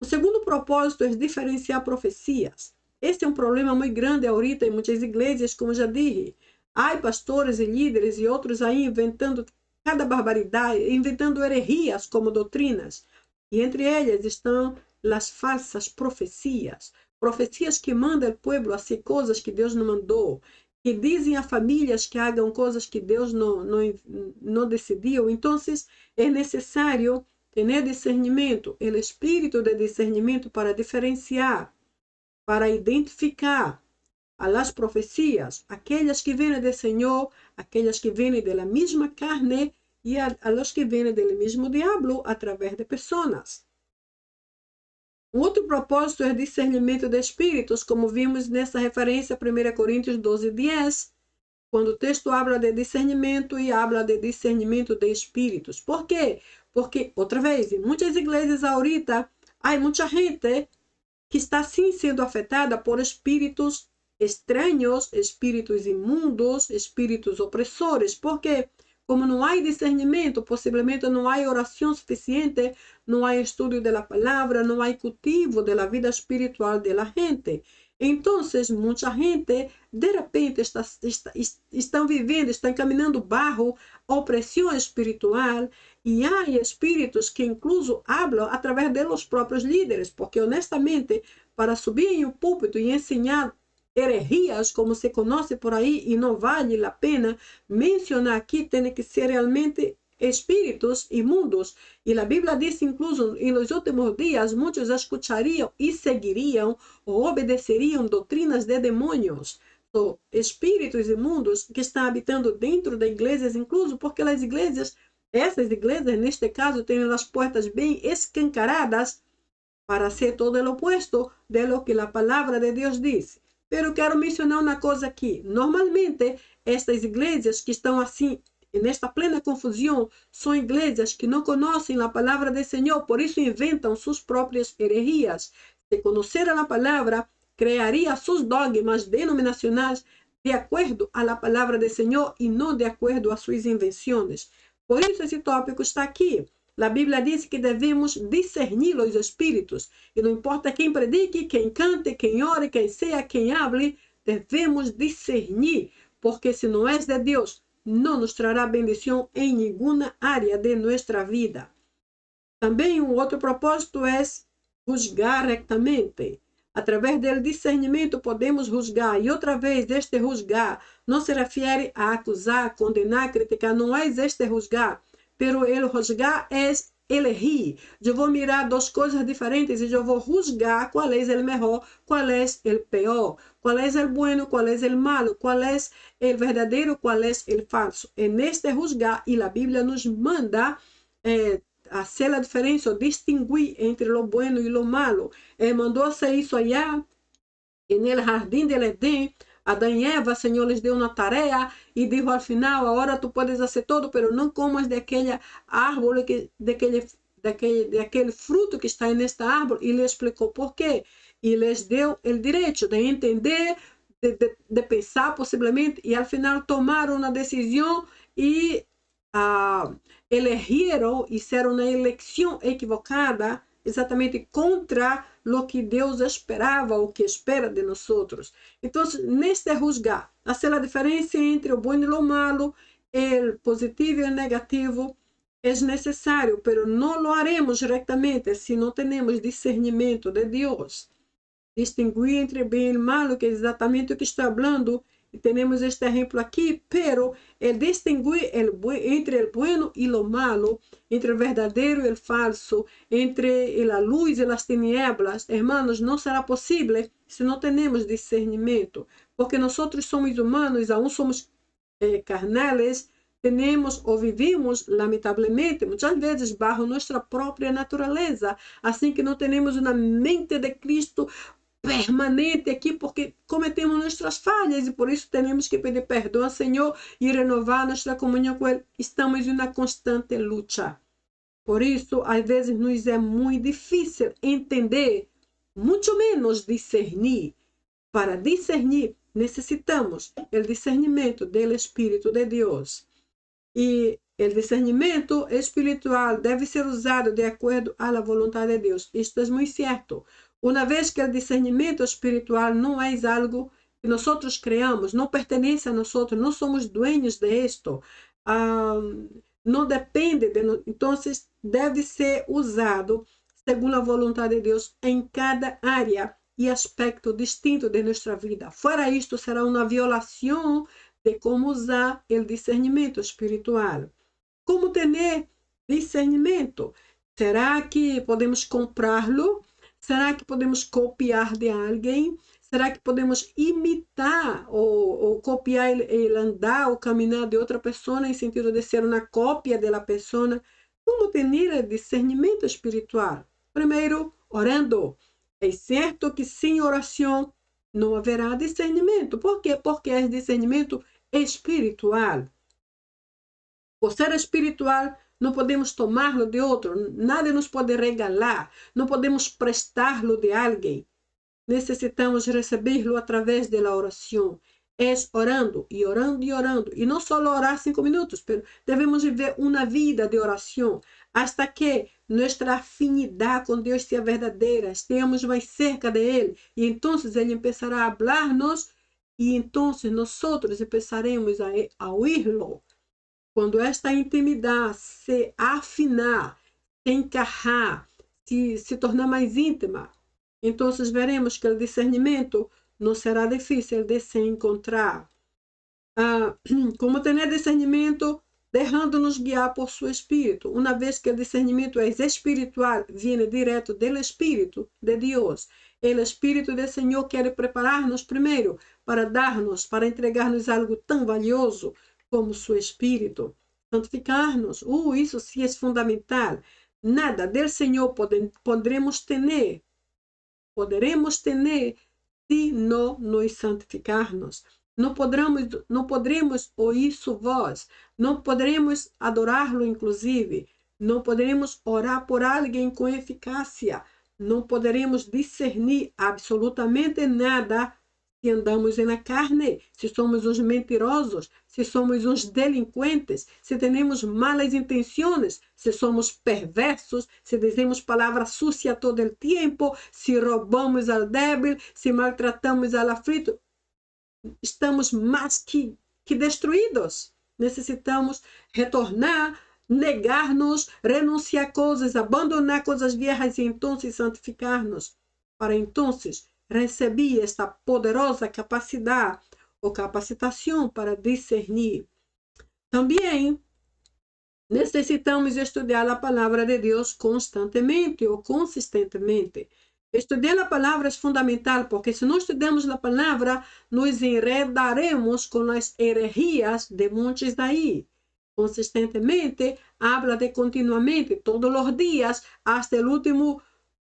O segundo propósito é diferenciar profecias. Este é um problema muito grande ahorita em muitas igrejas, como já disse. Há pastores e líderes e outros aí inventando cada barbaridade, inventando heresias como doutrinas. E entre elas estão as falsas profecias. Profecias que mandam o povo a fazer coisas que Deus não mandou. Que dizem a famílias que hagam coisas que Deus não decidiu. Então, é necessário ter discernimento, o espírito de discernimento para diferenciar, para identificar as profecias, aquelas que vêm do Senhor, aquelas que vêm da mesma carne e as que vêm do mesmo diabo através de pessoas. Outro propósito é discernimento de espíritos, como vimos nessa referência 1 Coríntios 12:10, quando o texto habla de discernimento e habla de discernimento de espíritos. Por quê? Porque, outra vez, em muitas igrejas ahorita, há muita gente que está sim sendo afetada por espíritos estranhos, espíritos imundos, espíritos opressores. Por quê? Como não há discernimento, possivelmente não há oração suficiente, não há estudo da palavra, não há cultivo da vida espiritual da gente. Então, muita gente, de repente, estão vivendo, estão caminhando barro opressão espiritual, e há espíritos que incluso falam através dos próprios líderes, porque honestamente, para subir em um púlpito e ensinar heresias, como se conhece por aí, e não vale a pena mencionar aqui, tem que ser realmente espíritos imundos. E a Bíblia diz, incluso, em los últimos dias, muitos escutariam e seguiriam ou obedeceriam doutrinas de demônios. Então, espíritos imundos que estão habitando dentro de igrejas, incluso porque as igrejas, essas igrejas, neste caso, têm as portas bem escancaradas para ser todo o oposto de lo que a palavra de Deus diz. Pero quero mencionar uma coisa aqui. Normalmente, estas igrejas que estão assim, nesta plena confusão, são igrejas que não conhecem a palavra do Senhor, por isso inventam suas próprias heresias. Se conhecer a palavra, criaria seus dogmas denominacionais de acordo à palavra do Senhor e não de acordo às suas invenções. Por isso esse tópico está aqui. A Bíblia diz que devemos discernir os espíritos. E não importa quem predique, quem cante, quem ore, quem seja, quem hable, devemos discernir. Porque se não és de Deus, não nos trará bendição em nenhuma área de nossa vida. Também um outro propósito é juzgar rectamente. Através do discernimento podemos juzgar. E outra vez, este juzgar não se refere a acusar, condenar, criticar. Não é este juzgar. Pero el juzgar é elegir. Eu vou mirar duas coisas diferentes e eu vou juzgar qual é o melhor, qual é o pior, qual é o bueno, qual é o malo, qual é o verdadeiro, qual é o falso. É neste juzgar, e a Bíblia nos manda fazer a diferença, distinguir entre o bueno e o malo. Ele mandou fazer isso allá, no jardim del Edén. Adão e Eva, o Senhor lhes deu uma tarefa e disse ao final, agora tu podes fazer todo, pero não comas daquela árvore, daquele fruto que está nesta árvore. E lhe explicou por quê. E lhes deu o direito de entender, de pensar possivelmente, e ao final tomaram uma decisão e elegeram, fizeram uma eleição equivocada, exatamente contra o que Deus esperava, o que espera de nós. Então, neste juzgar, fazer a diferença entre o bom e o malo, o positivo e o negativo, é necessário, mas não lo haremos rectamente se não temos discernimento de Deus. Distinguir entre o bem e o malo, que é exatamente o que estou falando. E temos este exemplo aqui, pero el distinguir entre o bueno e o malo, entre o verdadeiro e o falso, entre a luz e as tinieblas, hermanos, não será possível se não temos discernimento, porque nós somos humanos, aún somos carnales, tenemos ou vivimos, lamentavelmente, muitas vezes, bajo nossa própria natureza. Assim que não temos uma mente de Cristo permanente aqui, porque cometemos nossas falhas e por isso temos que pedir perdão ao Senhor e renovar nossa comunhão com Ele. Estamos em uma constante luta. Por isso, às vezes, nos é muito difícil entender, muito menos discernir. Para discernir, necessitamos o discernimento do Espírito de Deus. E o discernimento espiritual deve ser usado de acordo à vontade de Deus. Isto é muito certo. Uma vez que o discernimento espiritual não é algo que nós criamos, não pertence a nós, não somos dueños de esto, não depende de nós, então deve ser usado segundo a vontade de Deus em cada área e aspecto distinto de nossa vida. Fora isto, será uma violação de como usar o discernimento espiritual. Como ter discernimento? Será que podemos comprá-lo? Será que podemos copiar de alguém? Será que podemos imitar ou copiar o andar ou caminhar de outra pessoa em sentido de ser uma cópia da pessoa? Como ter o discernimento espiritual? Primeiro, orando. É certo que sem oração não haverá discernimento. Por quê? Porque é discernimento espiritual. Por ser espiritual, não podemos tomá-lo de outro. Nada nos pode regalar. Não podemos prestá-lo de alguém. Necessitamos recebê-lo através da oração. É orando e orando e orando. E não só orar 5 minutos, mas devemos viver uma vida de oração hasta que nossa afinidade com Deus seja verdadeira, estejamos mais cerca de Ele. E então Ele começará a falar-nos e então nós começaremos a ouvir-lo. Quando esta intimidade se afinar, se encajar, se tornar mais íntima, então veremos que o discernimento não será difícil de se encontrar. Como ter discernimento? Deixando-nos guiar por seu Espírito. Uma vez que o discernimento é espiritual, vem direto do Espírito de Deus. O Espírito do Senhor quer preparar-nos primeiro para dar-nos, para entregar-nos algo tão valioso como seu Espírito. Santificar-nos. Isso sim é fundamental. Nada do Senhor poderemos ter se não nos santificarmos. Não poderemos ouvir sua voz, não poderemos adorá-lo, inclusive, não poderemos orar por alguém com eficácia, não poderemos discernir absolutamente nada se andamos na carne, se somos uns mentirosos, se somos uns delinquentes, se temos malas intenções, se somos perversos, se dizemos palavras sucias todo o tempo, se roubamos ao débil, se maltratamos ao aflito. Estamos mais que destruídos. Necessitamos retornar, negar-nos, renunciar a coisas, abandonar coisas viejas e então santificar-nos. Para então receber esta poderosa capacidade ou capacitação para discernir. Também necessitamos estudar a palavra de Deus constantemente ou consistentemente. Estudar a palavra é fundamental, porque se não estudamos a palavra, nos enredaremos com as heresias de muitos daí. Consistentemente, habla de continuamente, todos os dias, hasta o último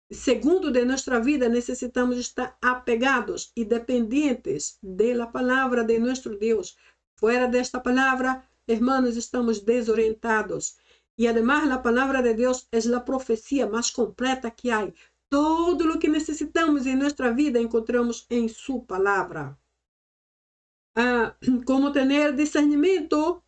segundo de nossa vida, necessitamos estar apegados e dependentes da palavra de nosso Deus. Fora desta palavra, hermanos, estamos desorientados. E además, a palavra de Deus é a profecia mais completa que há. Todo o que necessitamos em nossa vida encontramos em sua palavra. Como ter discernimento?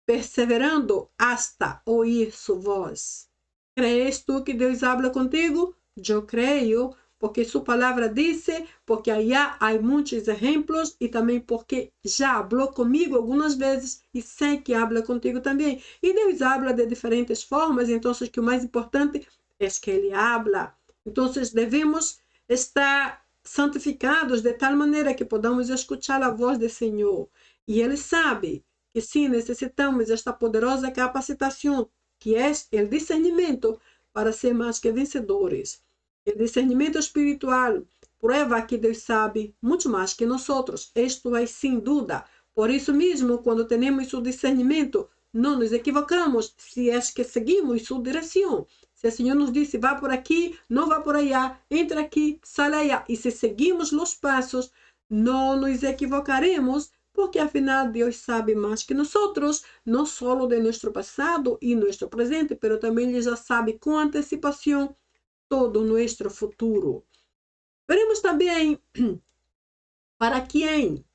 Perseverando hasta oír sua voz. ¿Crees tú que Deus habla contigo? Eu creio, porque sua palavra dice, porque allá há muitos exemplos e também porque já falou comigo algumas vezes e sei que habla contigo também. E Deus habla de diferentes formas, então o que o mais importante é que Ele habla. Então devemos estar santificados de tal maneira que podamos escutar a voz do Senhor. E Ele sabe que sim, necessitamos esta poderosa capacitação, que é o discernimento para ser mais que vencedores. O discernimento espiritual prueba que Deus sabe muito mais que nós. Isto é sem dúvida, Por isso mesmo, quando temos o discernimento, não nos equivocamos se é que seguimos sua direção. Se o Senhor nos disse, vá por aqui, não vá por allá, entra aqui, sai allá. E se seguimos os passos, não nos equivocaremos, porque afinal Deus sabe mais que nós, não só de nosso passado e nosso presente, mas também Ele já sabe com antecipação todo o nosso futuro. Veremos também para quem.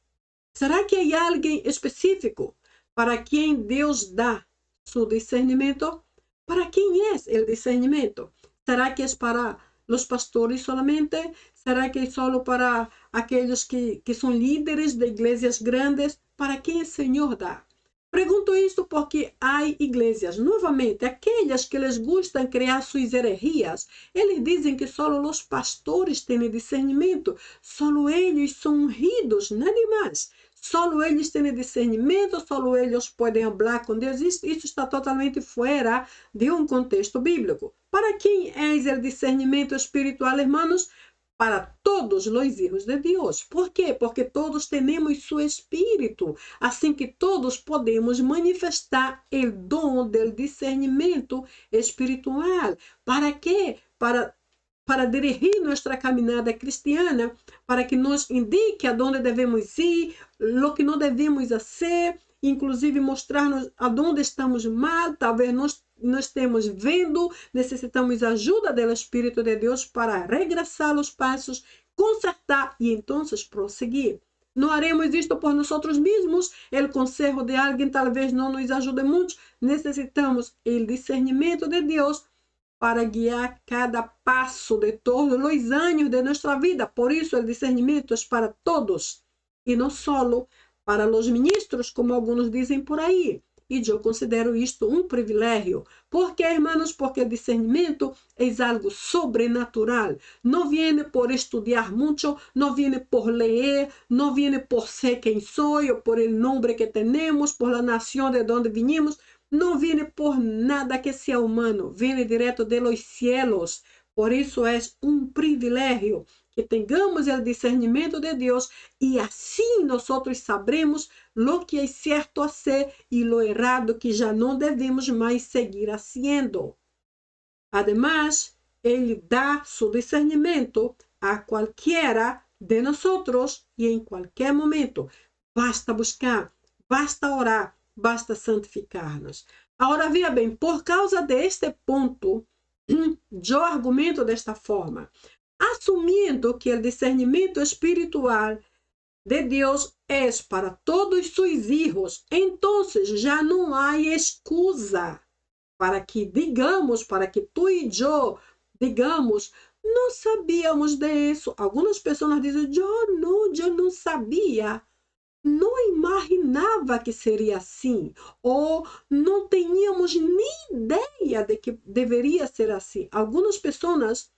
Será que há alguém específico para quem Deus dá seu discernimento? Para quem é o discernimento? Será que é para os pastores solamente? Será que é só para aqueles que são líderes de igrejas grandes? Para quem o Senhor dá? Pergunto isto porque há igrejas, novamente, aquelas que les gustam criar suas heresias. Eles dizem que só os pastores têm discernimento, só eles são ungidos, nada mais. Só eles têm discernimento, só eles podem falar com Deus. Isso está totalmente fora de um contexto bíblico. Para quem é o discernimento espiritual, irmãos? Para todos os filhos de Deus. Por quê? Porque todos temos seu espírito. Assim que todos podemos manifestar o dom do discernimento espiritual. Para quê? Para dirigir nossa caminhada cristiana, para que nos indique aonde devemos ir, o que não devemos fazer, inclusive mostrar-nos aonde estamos mal, talvez não estamos vendo, necessitamos ajuda do Espírito de Deus para regressar os passos, consertar e então prosseguir. Não haremos isto por nós mesmos, o conselho de alguém talvez não nos ajude muito, necessitamos o discernimento de Deus para guiar cada passo de todos os anos de nossa vida. Por isso, o discernimento é para todos e não só para os ministros, como alguns dizem por aí. E eu considero isto um privilégio. Por quê, irmãos? Porque o discernimento é algo sobrenatural. Não vem por estudar muito, não vem por ler, não vem por ser quem sou, ou por o nome que temos, por a nação de onde vinimos. Não vem por nada que seja humano, vem direto de los cielos. Por isso é um privilégio que tenhamos o discernimento de Deus e assim nós sabremos o que é certo a ser e o errado que já não devemos mais seguir haciendo. Además, Ele dá seu discernimento a qualquer de nós e em qualquer momento. Basta buscar, basta orar, basta santificar-nos. Agora, veja bem, por causa deste ponto, eu argumento desta forma. Assumindo que o discernimento espiritual de Deus é para todos seus filhos, então já não há excusa para que digamos, para que tu e eu digamos, não sabíamos disso. Algumas pessoas dizem, eu não sabia. Não imaginava que seria assim, ou não tínhamos nem ideia de que deveria ser assim. Algumas pessoas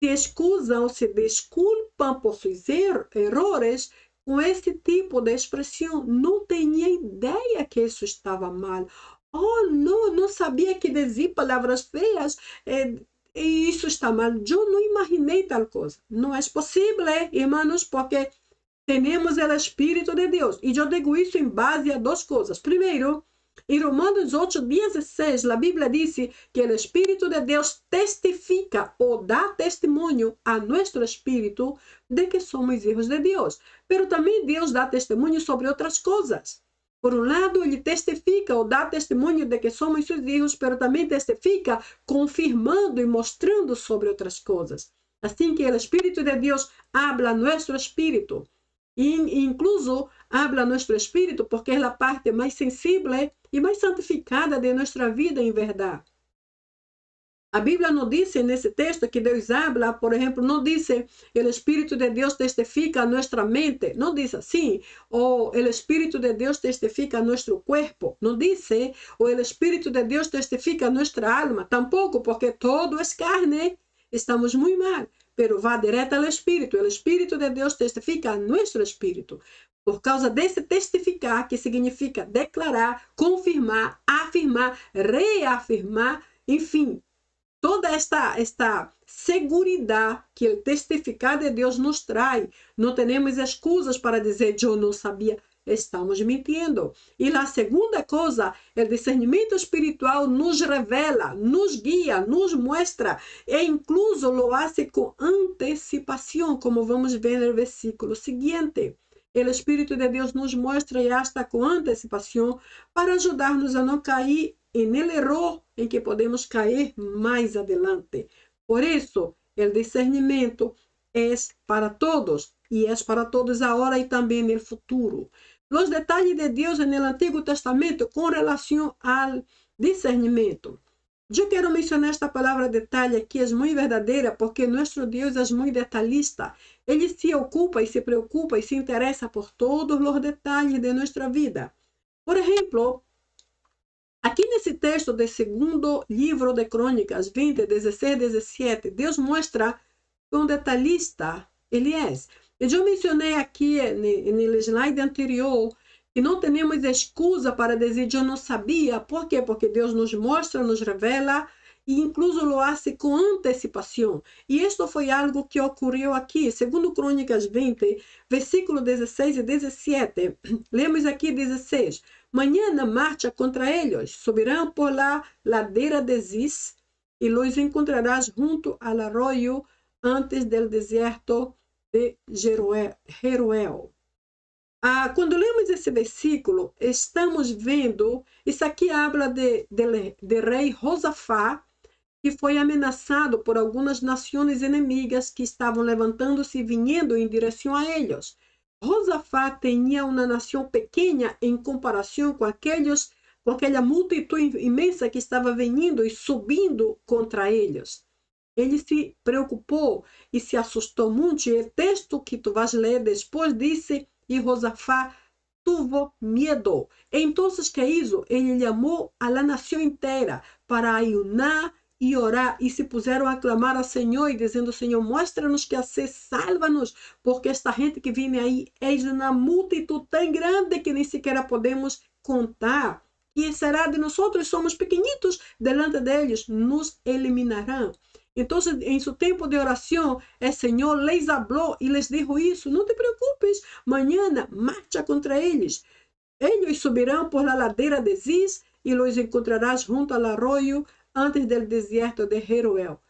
se excusam, se desculpam por seus erros com esse tipo de expressão. Não tinha ideia que isso estava mal. Oh, não sabia que dizer palavras feias. E isso está mal. Eu não imaginei tal coisa. Não é possível, irmãos, porque temos o Espírito de Deus. E eu digo isso em base a duas coisas. Primeiro, em Romanos 8:16, a Bíblia diz que o Espírito de Deus testifica ou dá testemunho a nosso espírito de que somos filhos de Deus. Mas também Deus dá testemunho sobre outras coisas. Por um lado, Ele testifica ou dá testemunho de que somos seus filhos, mas também testifica confirmando e mostrando sobre outras coisas. Assim que o Espírito de Deus habla a nosso espírito. Incluso habla nosso espírito porque é a parte mais sensível e mais santificada de nossa vida em verdade. A Bíblia não diz nesse texto que Deus habla, por exemplo, não diz o Espírito de Deus testifica a nossa mente, não diz assim, ou o Espírito de Deus testifica a nosso corpo, não diz, ou o Espírito de Deus testifica a nossa alma, tampouco, porque todo é carne, estamos muito mal. Pero vá direto ao Espírito. O Espírito de Deus testifica a nosso espírito. Por causa desse testificar, que significa declarar, confirmar, afirmar, reafirmar, enfim, toda esta segurança que o testificar de Deus nos traz. Não temos excusas para dizer, eu não sabia. estamos mintiendo. Y la segunda cosa, el discernimiento espiritual nos revela, nos guía, nos muestra e incluso lo hace con anticipación, como vamos ver en el versículo siguiente. El Espíritu de Dios nos muestra y hasta con anticipación para ayudarnos a no caer en el error en que podemos caer más adelante. Por eso, el discernimiento es para todos y es para todos ahora y también en el futuro. Los detalles de Dios en el Antiguo Testamento con relación al discernimiento. Yo quiero mencionar esta palabra detalle que es muy verdadera porque nuestro Dios es muy detallista. Él se ocupa y se preocupa y se interesa por todos los detalles de nuestra vida. Por ejemplo, aqui nesse texto do segundo livro de Crônicas 20, 16, 17, Deus mostra quão detalhista ele é. E eu mencionei aqui no slide anterior que não temos excusa para dizer eu não sabia. Por quê? Porque Deus nos mostra, nos revela e incluso lo hace com antecipação. E isto foi algo que ocorreu aqui, segundo Crônicas 20, versículo 16 e 17. Lemos aqui 16. Mañana marcha contra ellos, subirán por la ladera de Ziz y los encontrarás junto al arroyo antes del desierto de Jeruel. Quando lemos esse versículo, estamos vendo, isso aqui habla de rei Josafá, que foi ameaçado por algumas nações inimigas que estavam levantando-se e vindo em direção a eles. Josafá tinha uma nação pequena em comparação com aquela multidão imensa que estava vindo e subindo contra eles. Ele se preocupou e se assustou muito. E o texto que tu vais ler depois disse, e Josafá tuvo medo. Então, que hizo? Ele chamou a la nação inteira para ayunar e orar, e se puseram a clamar ao Senhor e dizendo, Senhor, mostra-nos que hacer, salva-nos, porque esta gente que vem aí é uma multidão tão grande que nem sequer podemos contar. E será de nós, somos pequenitos, delante deles, nos eliminarão. Então, em seu tempo de oração, o Senhor les hablou e les dijo isso, não te preocupes, mañana marcha contra eles. Eles subirão por la ladeira de Ziz e los encontrarás junto al arroyo antes del desierto de Jeruel. O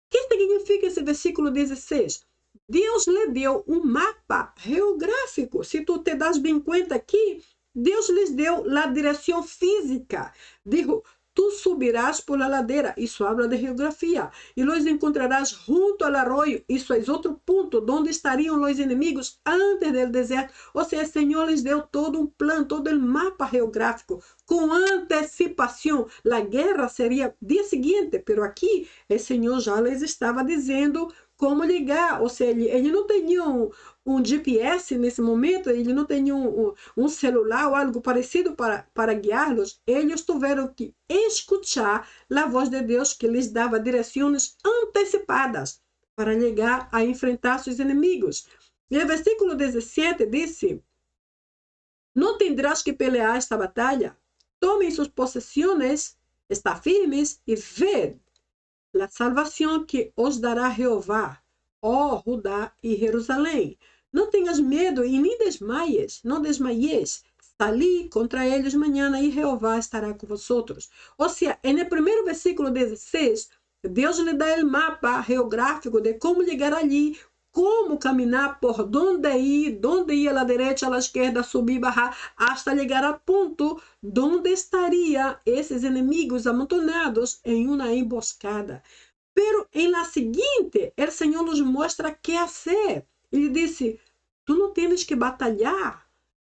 que significa esse versículo 16? Deus lhe deu um mapa geográfico. Se tu te das bem conta aqui, Deus lhes deu a direção física. Dijo, tu subirás por la ladeira. Isso habla de geografia. E los encontrarás junto al arroyo. Isso é outro ponto. Onde estariam os inimigos antes del deserto? Ou seja, o Senhor lhes deu todo um plano, todo o mapa geográfico. Com antecipação. A guerra seria dia seguinte. Pero aqui, o Senhor já lhes estava dizendo como ligar. Ou seja, ele não tinha um GPS nesse momento, ele não tinha um celular ou algo parecido para guiá-los. Eles tiveram que escutar a voz de Deus que lhes dava direções antecipadas para chegar a enfrentar seus inimigos. E o versículo 17 disse, não tendrás que pelear esta batalha, tomem suas possessões, está firmes e ved a salvação que os dará Jeová, ó Judá e Jerusalém. Não tenhas medo e nem desmaies, não desmaies. Salí contra eles mañana e Jeová estará com vosotros. Ou seja, no primeiro versículo 16, Deus lhe dá o mapa geográfico de como chegar ali, como caminhar, por onde ir à direita, à esquerda, subir, bajar, hasta chegar ao ponto onde estariam esses inimigos amontonados em uma emboscada. Pero em la seguinte, o Senhor nos mostra que fazer. Ele disse, tu não tens que batalhar,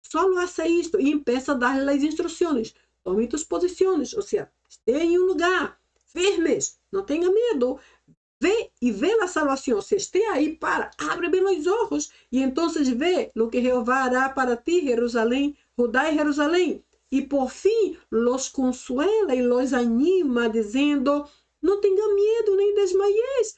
só faça isto. E empieza a dar as instruções. Tome tus posições, ou seja, esteja em um lugar, firmes, não tenha medo. Vê e vê a salvação. Se esteja aí, abre bem os olhos. E então vê o que Jeová hará para ti, Jerusalém, Judá e Jerusalém. E por fim, los consuela e los anima, dizendo, não tenha medo nem desmaies.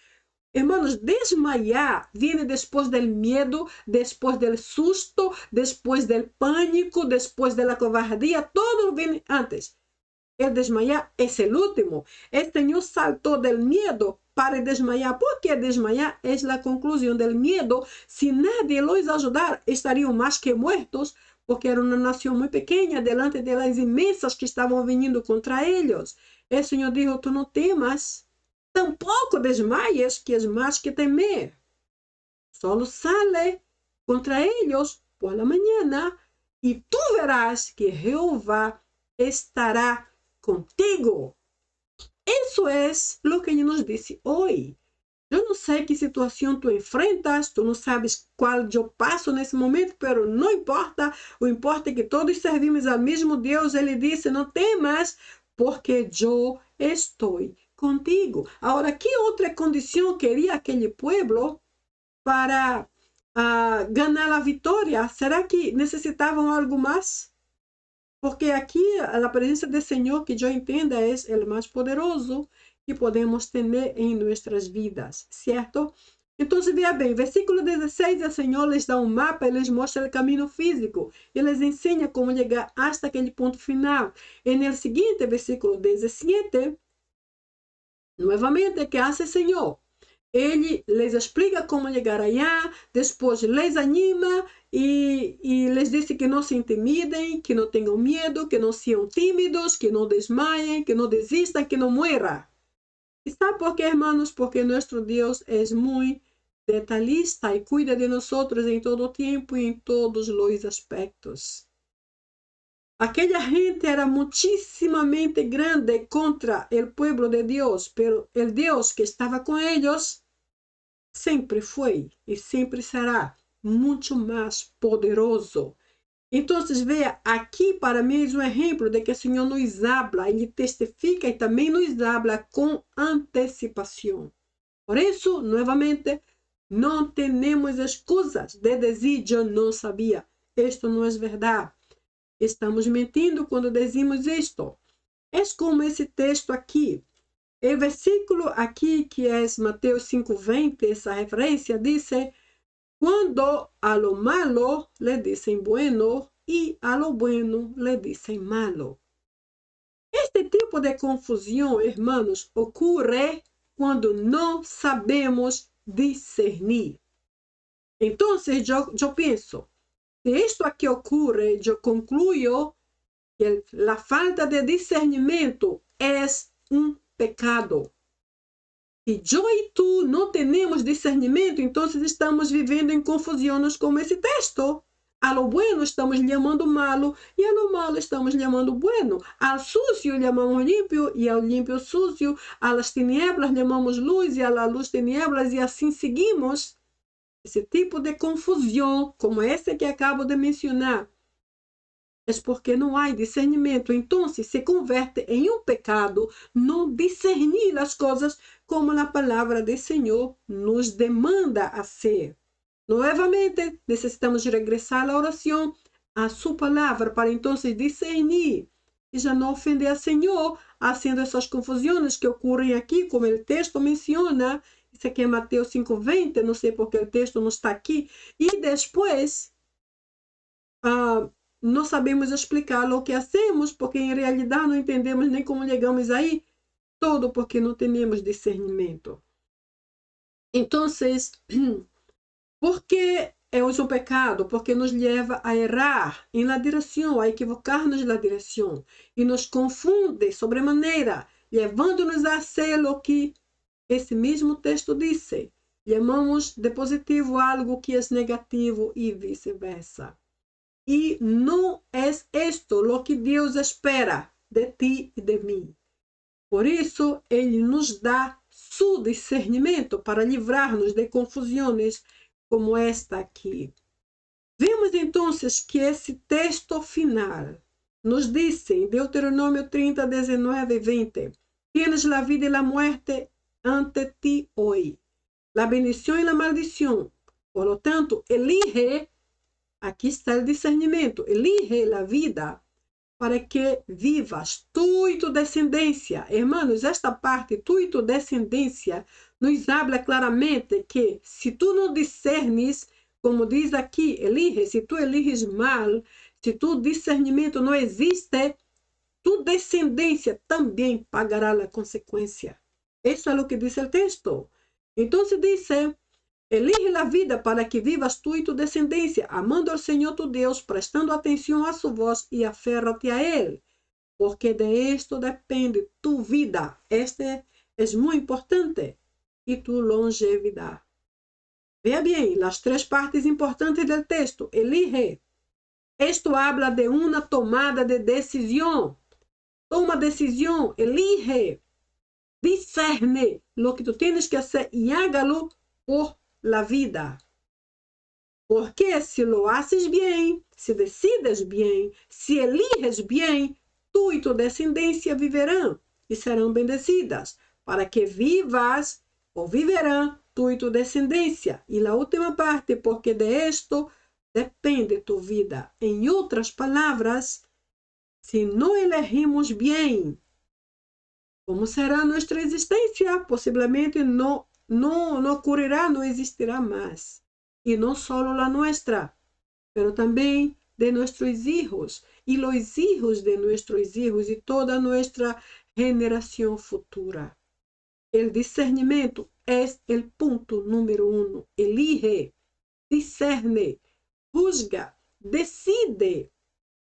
Hermanos, desmayar viene después del miedo, después del susto, después del pánico, después de la cobardía. Todo viene antes. El desmayar es el último. El Señor saltó del miedo para desmayar. Porque desmayar es la conclusión del miedo. Si nadie los ayudara, estarían más que muertos. porque era uma nação muito pequena, delante das imensas que estavam vindo contra eles. O Senhor dijo, tu não temas, tampouco desmaies, que es mais que temer. Solo sale contra ellos por la mañana y tú verás que Jehová estará contigo. Eso es lo que Él nos dice hoy. Eu não sei que situação tu enfrentas, tu não sabes qual eu passo nesse momento, pero não importa. O importa é que todos servimos ao mesmo Deus. Ele disse, não temas, porque eu estou contigo. Agora, que outra condição queria aquele povo para ganhar a vitória? Será que necessitavam algo mais? Porque aqui a presença do Senhor, que eu entenda, é o mais poderoso que podemos ter em nossas vidas, certo? Então, veja bem, versículo 16, o Senhor les dá um mapa, Ele les mostra o caminho físico, Ele les ensina como chegar hasta aquele ponto final. E no seguinte, versículo 17, novamente, o que hace o Senhor? Ele les explica como chegar allá, depois les anima e les diz que não se intimidem, que não tenham medo, que não sejam tímidos, que não desmaiem, que não desistam, que não mueram. E sabe por quê, hermanos? Porque nosso Deus é muito detalhista e cuida de nós em todo tempo e em todos os aspectos. Aquela gente era muitíssimamente grande contra o povo de Deus, pero o Deus que estava com eles sempre foi e sempre será muito mais poderoso. Então, veja, aqui para mim é um exemplo de que o Senhor nos habla, Ele testifica e também nos habla com antecipação. Por isso, novamente, não temos excusas de dizer eu não sabia. Isto não é verdade. Estamos mentindo quando dizemos isto. É como esse texto aqui. O versículo aqui, que é Mateus 5:20, essa referência, diz: quando a lo malo le dicen bueno y a lo bueno le dicen malo. Este tipo de confusão, hermanos, ocorre quando não sabemos discernir. Então, eu penso, se isto aqui ocorre, eu concluo que a falta de discernimento é um pecado. Se eu e tu não temos discernimento, então estamos vivendo em confusões como esse texto. A lo bueno estamos chamando malo e a lo malo estamos chamando bueno. Ao sucio chamamos limpo e ao limpo sucio. A las tinieblas chamamos luz e a la luz tinieblas e assim seguimos. Esse tipo de confusão, como esse que acabo de mencionar, é porque não há discernimento. Então, se converte em um pecado não discernir as coisas como a palavra do Senhor nos demanda a ser. Novamente, necessitamos regressar à oração, a sua palavra, para então discernir e já não ofender ao Senhor, fazendo essas confusões que ocorrem aqui, como o texto menciona. Isso aqui é Mateus 5:20, não sei porque o texto não está aqui. E depois, não sabemos explicar o que hacemos, porque em realidade não entendemos nem como chegamos aí, todo porque não temos discernimento. Então, por que é um pecado? Porque nos leva a errar em la direção, a equivocar-nos na direção, e nos confunde sobremaneira, levando-nos a ser o que esse mesmo texto disse. Chamamos de positivo algo que é negativo e vice-versa. E não é isto o que Deus espera de ti e de mim. Por isso, Ele nos dá seu discernimento para livrar-nos de confusões como esta aqui. Vemos então que esse texto final nos diz em Deuteronômio 30, 19 e 20: Tienes la vida e la muerte ante ti hoy, la bendición y la maldición. Por lo tanto, elige, aqui está o discernimento, elige a vida para que vivas, tu e tu descendência. Hermanos, esta parte, tu e tu descendência, nos habla claramente que se tu não discernes, como diz aqui, elige, se tu eliges mal, se tu discernimento não existe, tu descendência também pagará a consequência. Isso é o que diz o texto. Então, diz Elige a vida para que vivas tu e tu descendência, amando ao Senhor tu Deus, prestando atenção a sua voz e aférrate a Él, porque de esto depende tu vida. Este é muito importante. E tu longevidade. Vea bem, as três partes importantes do texto. Elige. Esto habla de uma tomada de decisão. Toma decisão, elige. Discerne lo que tu tienes que hacer y hágalo por la vida. Porque si lo haces bien, si decides bien, si eliges bien, tú y tu descendencia viverán y serán bendecidas, para que vivas o viverán tú y tu descendencia. Y la última parte, porque de esto depende tu vida. En otras palabras, si no elegimos bien, ¿cómo será nuestra existencia? Posiblemente no ocurrirá, no existirá más. Y no solo la nuestra, pero también de nuestros hijos y los hijos de nuestros hijos y toda nuestra generación futura. El discernimiento es el punto número 1. Elige, discerne, juzga, decide,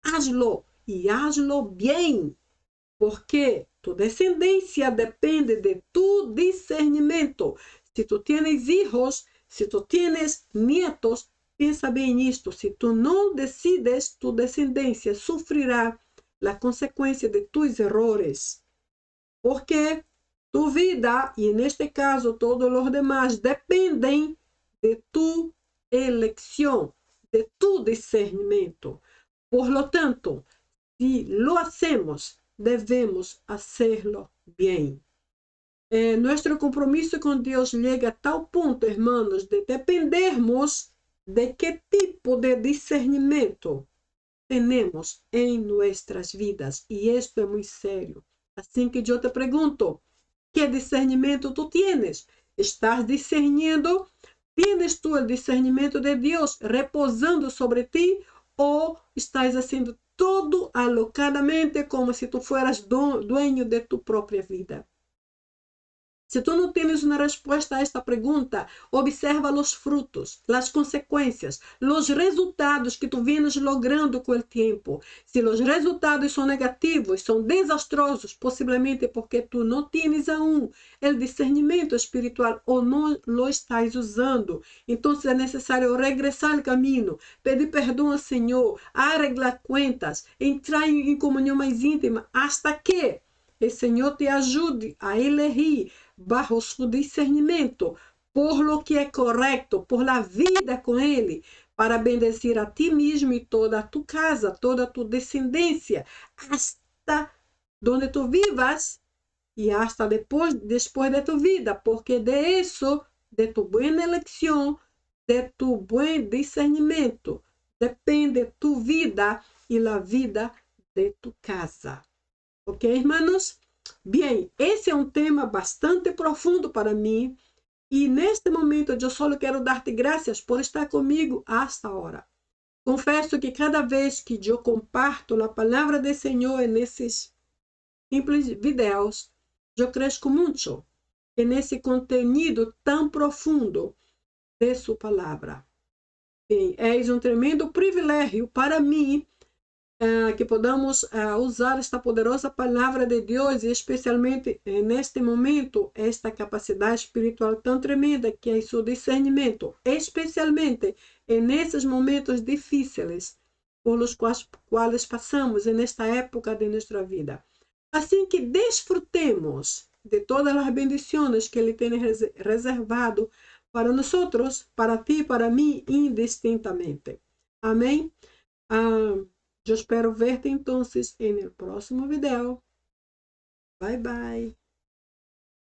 hazlo y hazlo bien. Porque tu descendência depende de tu discernimento. Se tu tienes hijos, se tu tienes nietos, pensa bem nisto. Se tu não decides, tu descendência sofrerá a consequência de tus errores. Porque tu vida, e neste caso todos os demais, dependem de tu eleição, de tu discernimento. Por lo tanto, se lo hacemos, debemos hacerlo bien. Nuestro compromiso con Dios llega a tal punto, hermanos, de dependermos de qué tipo de discernimiento tenemos en nuestras vidas. Y esto es muy serio. Así que yo te pregunto, ¿qué discernimiento tú tienes? ¿Estás discerniendo? ¿Tienes tú el discernimiento de Dios reposando sobre ti? ¿O estás haciendo todo alocadamente como si tú fueras dueño de tu propia vida? Si tú no tienes una respuesta a esta pregunta, observa los frutos, las consecuencias, los resultados que tú vienes logrando con el tiempo. Si los resultados son negativos, son desastrosos, posiblemente porque tú no tienes aún el discernimiento espiritual o no lo estás usando. Entonces es necesario regresar al camino, pedir perdón al Señor, arreglar cuentas, entrar en comunión más íntima, hasta que el Señor te ajude a elegir bajo su discernimiento, por lo que é correto, por la vida com Ele, para bendecir a ti mesmo e toda a tu casa, toda a tu descendência, hasta donde tu vivas e hasta después de tu vida, porque de eso, de tu buena elección, de tu buen discernimento, depende tu vida e la vida de tu casa. Ok, hermanos? Bem, esse é um tema bastante profundo para mim e neste momento eu só quero dar-te graças por estar comigo hasta agora. Confesso que cada vez que eu comparto a palavra do Senhor nesses simples vídeos, eu cresço muito nesse conteúdo tão profundo de sua palavra. Bem, é um tremendo privilégio para mim que podamos usar esta poderosa palavra de Deus e especialmente neste momento, esta capacidade espiritual tão tremenda que é o seu discernimento, especialmente nesses momentos difíceis por os quais passamos nesta época de nossa vida. Assim que desfrutemos de todas as bendições que Ele tem reservado para nós, para ti, para mim, indistintamente. Amém? Yo espero verte entonces en el próximo video. Bye bye.